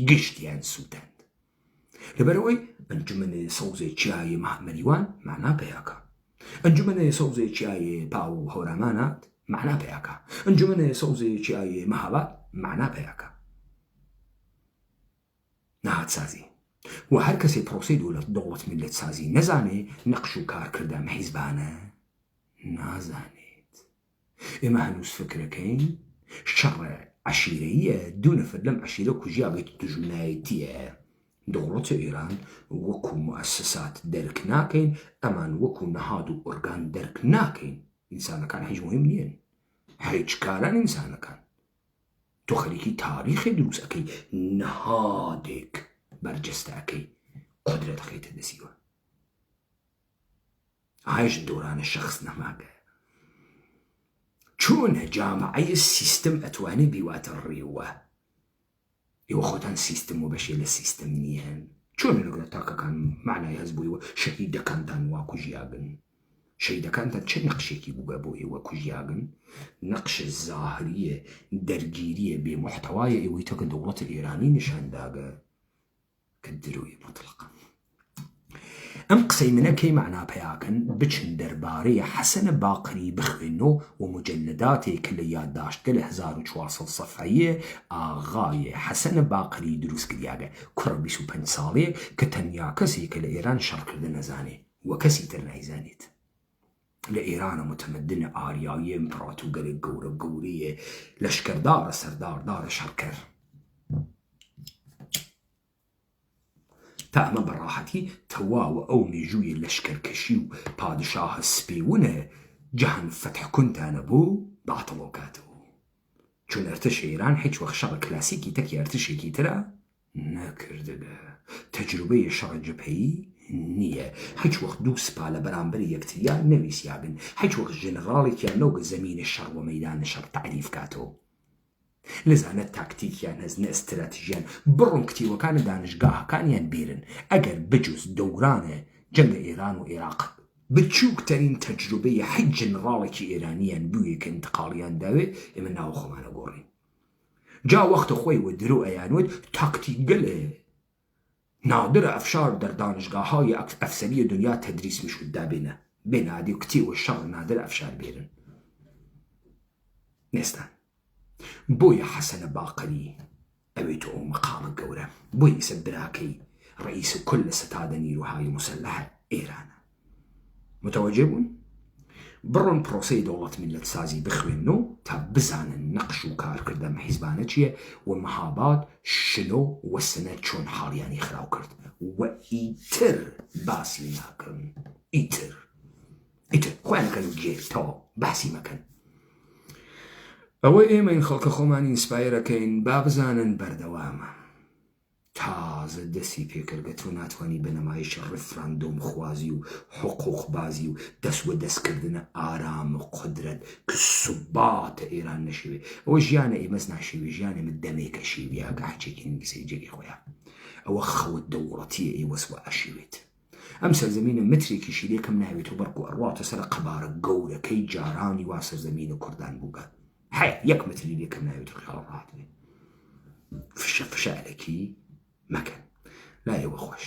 گشتیان سووتاند لەبەرەوەی ئەنجومەنە سەوزێ چیایە مەریوان معنا پێیاکە ئەنجومەنە سەوزێ چیایە پاو و هەورامانات معنا پێیاکە ئەنجومەنە سەوزێ چیایە مەهاباد معنا پێیاکە نەهادسازی و هەر کەسێ پرۆسەی دەوڵەت میلەت سازی نەزانێ نەقش و کارکردە ئەم حیزبانە نازانێت ئێمە هەنووس فکرەکەین شەڕە عەشیرەیە دوو نەفەر لەم عەشیرە کوژیا بێت دوژمنایەتیە دەوڵەتە ئێران وەکو موسسات دەرک ناکەین ئەمان وەکو نەهاد و ئۆرگان دەرک ناکەین ئینسانەکان هیچ مهم نیەن هیچ کاران ئینسانەکان تۆ خەریکی تاریخی دروست ئەەکەی نەهادێک بەرجەستە ئەەکەی قدرەت خەیتە دەسیوە ئاژ دۆرانە شەخص نەماگە چۆنە جامعەیە سیستم ئەتوانێ بیواتە ڕێوە ئێوە خۆتان سیستم و بەشێ لە سیستم نییەن چۆنە لەگەڵ تاکەکان معنای هەست بوویەوە شەهیدەکانتان وا کوژیاگن شەهیدەکانتان چه نەقشێکی بووە بۆ ئێوە کوژیاگن نەقش زاهریە دەرگیریە بێمحتەوایە ئێوەی تەکە دەوڵەتە ئێرانی نیشانداگە کە دروی مطلقا ئەم قسەی منەکەی معنا پەیاکەن بچن دەربارەیە حەسەنە باقری بخوێنەوە و مجلداتێک لە یادداشتگە لە 1400 سەفحەیە ئاغایە حەسەنە باقری دروستکریاگە کوڕە 25 ساڵەیە کە تەنیا کەسێکە لە ئێران شەڕکردن نەزانێ وە کەسی تر نایزانێت لە ئێرانە متمدنە ئاریاییە ئیمپراتۆرگەرێک گەورە گەورەیە لەشکەردارە سەرداردارە شەڕکەر تا ئەمە بەڕاحەتی تەواوە ئەو مێژوویە لەشکەرکەشی و پادشاهە سپێونە جەهان فەتحکونتانە بوو باتڵۆکاتەوە چون ئەرتش ئێران هیچ وەخت شەڕ کلاسیکی تەکی ئەرتشێکی ترە نەکردگە تەجروبەی شەڕ جبهەیی نییە هیچ وەخت دوو سپا لە بەرامبەر یەکتریان نەویسیاگن هیچ وەخت ژێنەڕاڵێکیان لەو زەمینە شەڕ و مەیدانە شەڕ تعریف کاتەوە لەزانە تاکتیکیان هەزنە ئەستراتیژیان بڕۆن کتیوەکانە دانشگاهەکانیان بێرن ئەگەر بجوز دەورانە جەنگە ئێران و عێراق بچووکترین تەجروبەیە هیچ ژنەڕاڵێکی ئێرانیان بوویە کە انتقاڵیان داوێت ئێمە ناو خۆمانە گۆڕین جا وەختە خۆی وە درۆ ئەیانوت تاکتیک گەلێ نادرە ئەفشار دەردانشگاههای ئەفسەریە دنیا تەدریس مشوددا بێنە بێنادی و کتیوە شەڕ نادرە ئەفشار بێرن نێستان بۆیە حەسەنە باقری ئەوێت ئەو مەقامە گەورە بۆی ئیسە براکەی ڕئیس کل لە سەتادە نیروهای مسلحە ئێرانە متوەجێ بوون بڕۆن پرۆسەی دەوڵەت میلەت سازی بخوێنەوە تا بزانن نەقش و کارکردە مەحیزبانە چییە و مەهاباد شنۆ و سنە چۆن حاڵیانی خراو کرد و ئیتر باسی ناکەن ئیتر خۆیانەکەن و گێرتەوە باسی مەکەن ئەوە ئێمە این خەڵکە خۆمانی ئینسپایرەکەین با بزانن بەردەوامە تازە دەستی پێکردگە تۆ ناتوانانی بە نەمایش ڕفراندۆم خوازی و حقوق بازی و دەستوە دەستکردنە ئارام و قدرەت کە سوباتە ئێران نەشێوێ ئەوە ژیانە ئێمەز ناشێوێ ژیانە من دەمێکە شێویاگە حچێکی نویسەی جێگی خۆیان ئەوە خەوت دەوڵەتیە ئێوەسوە ئەشێوێت ئەم سەرزەمینە مترێکی شیرێکم ناوێت و بەرق و ئەڕواتە سەر قەبارە گەورەکەی جارانی وا سەرزەمینە کوردان بووگە هەیە یەک متری لێکم ناوێت و خیاڵ ڕات بێ فشارێکی مەکەن لا ئێوە خۆش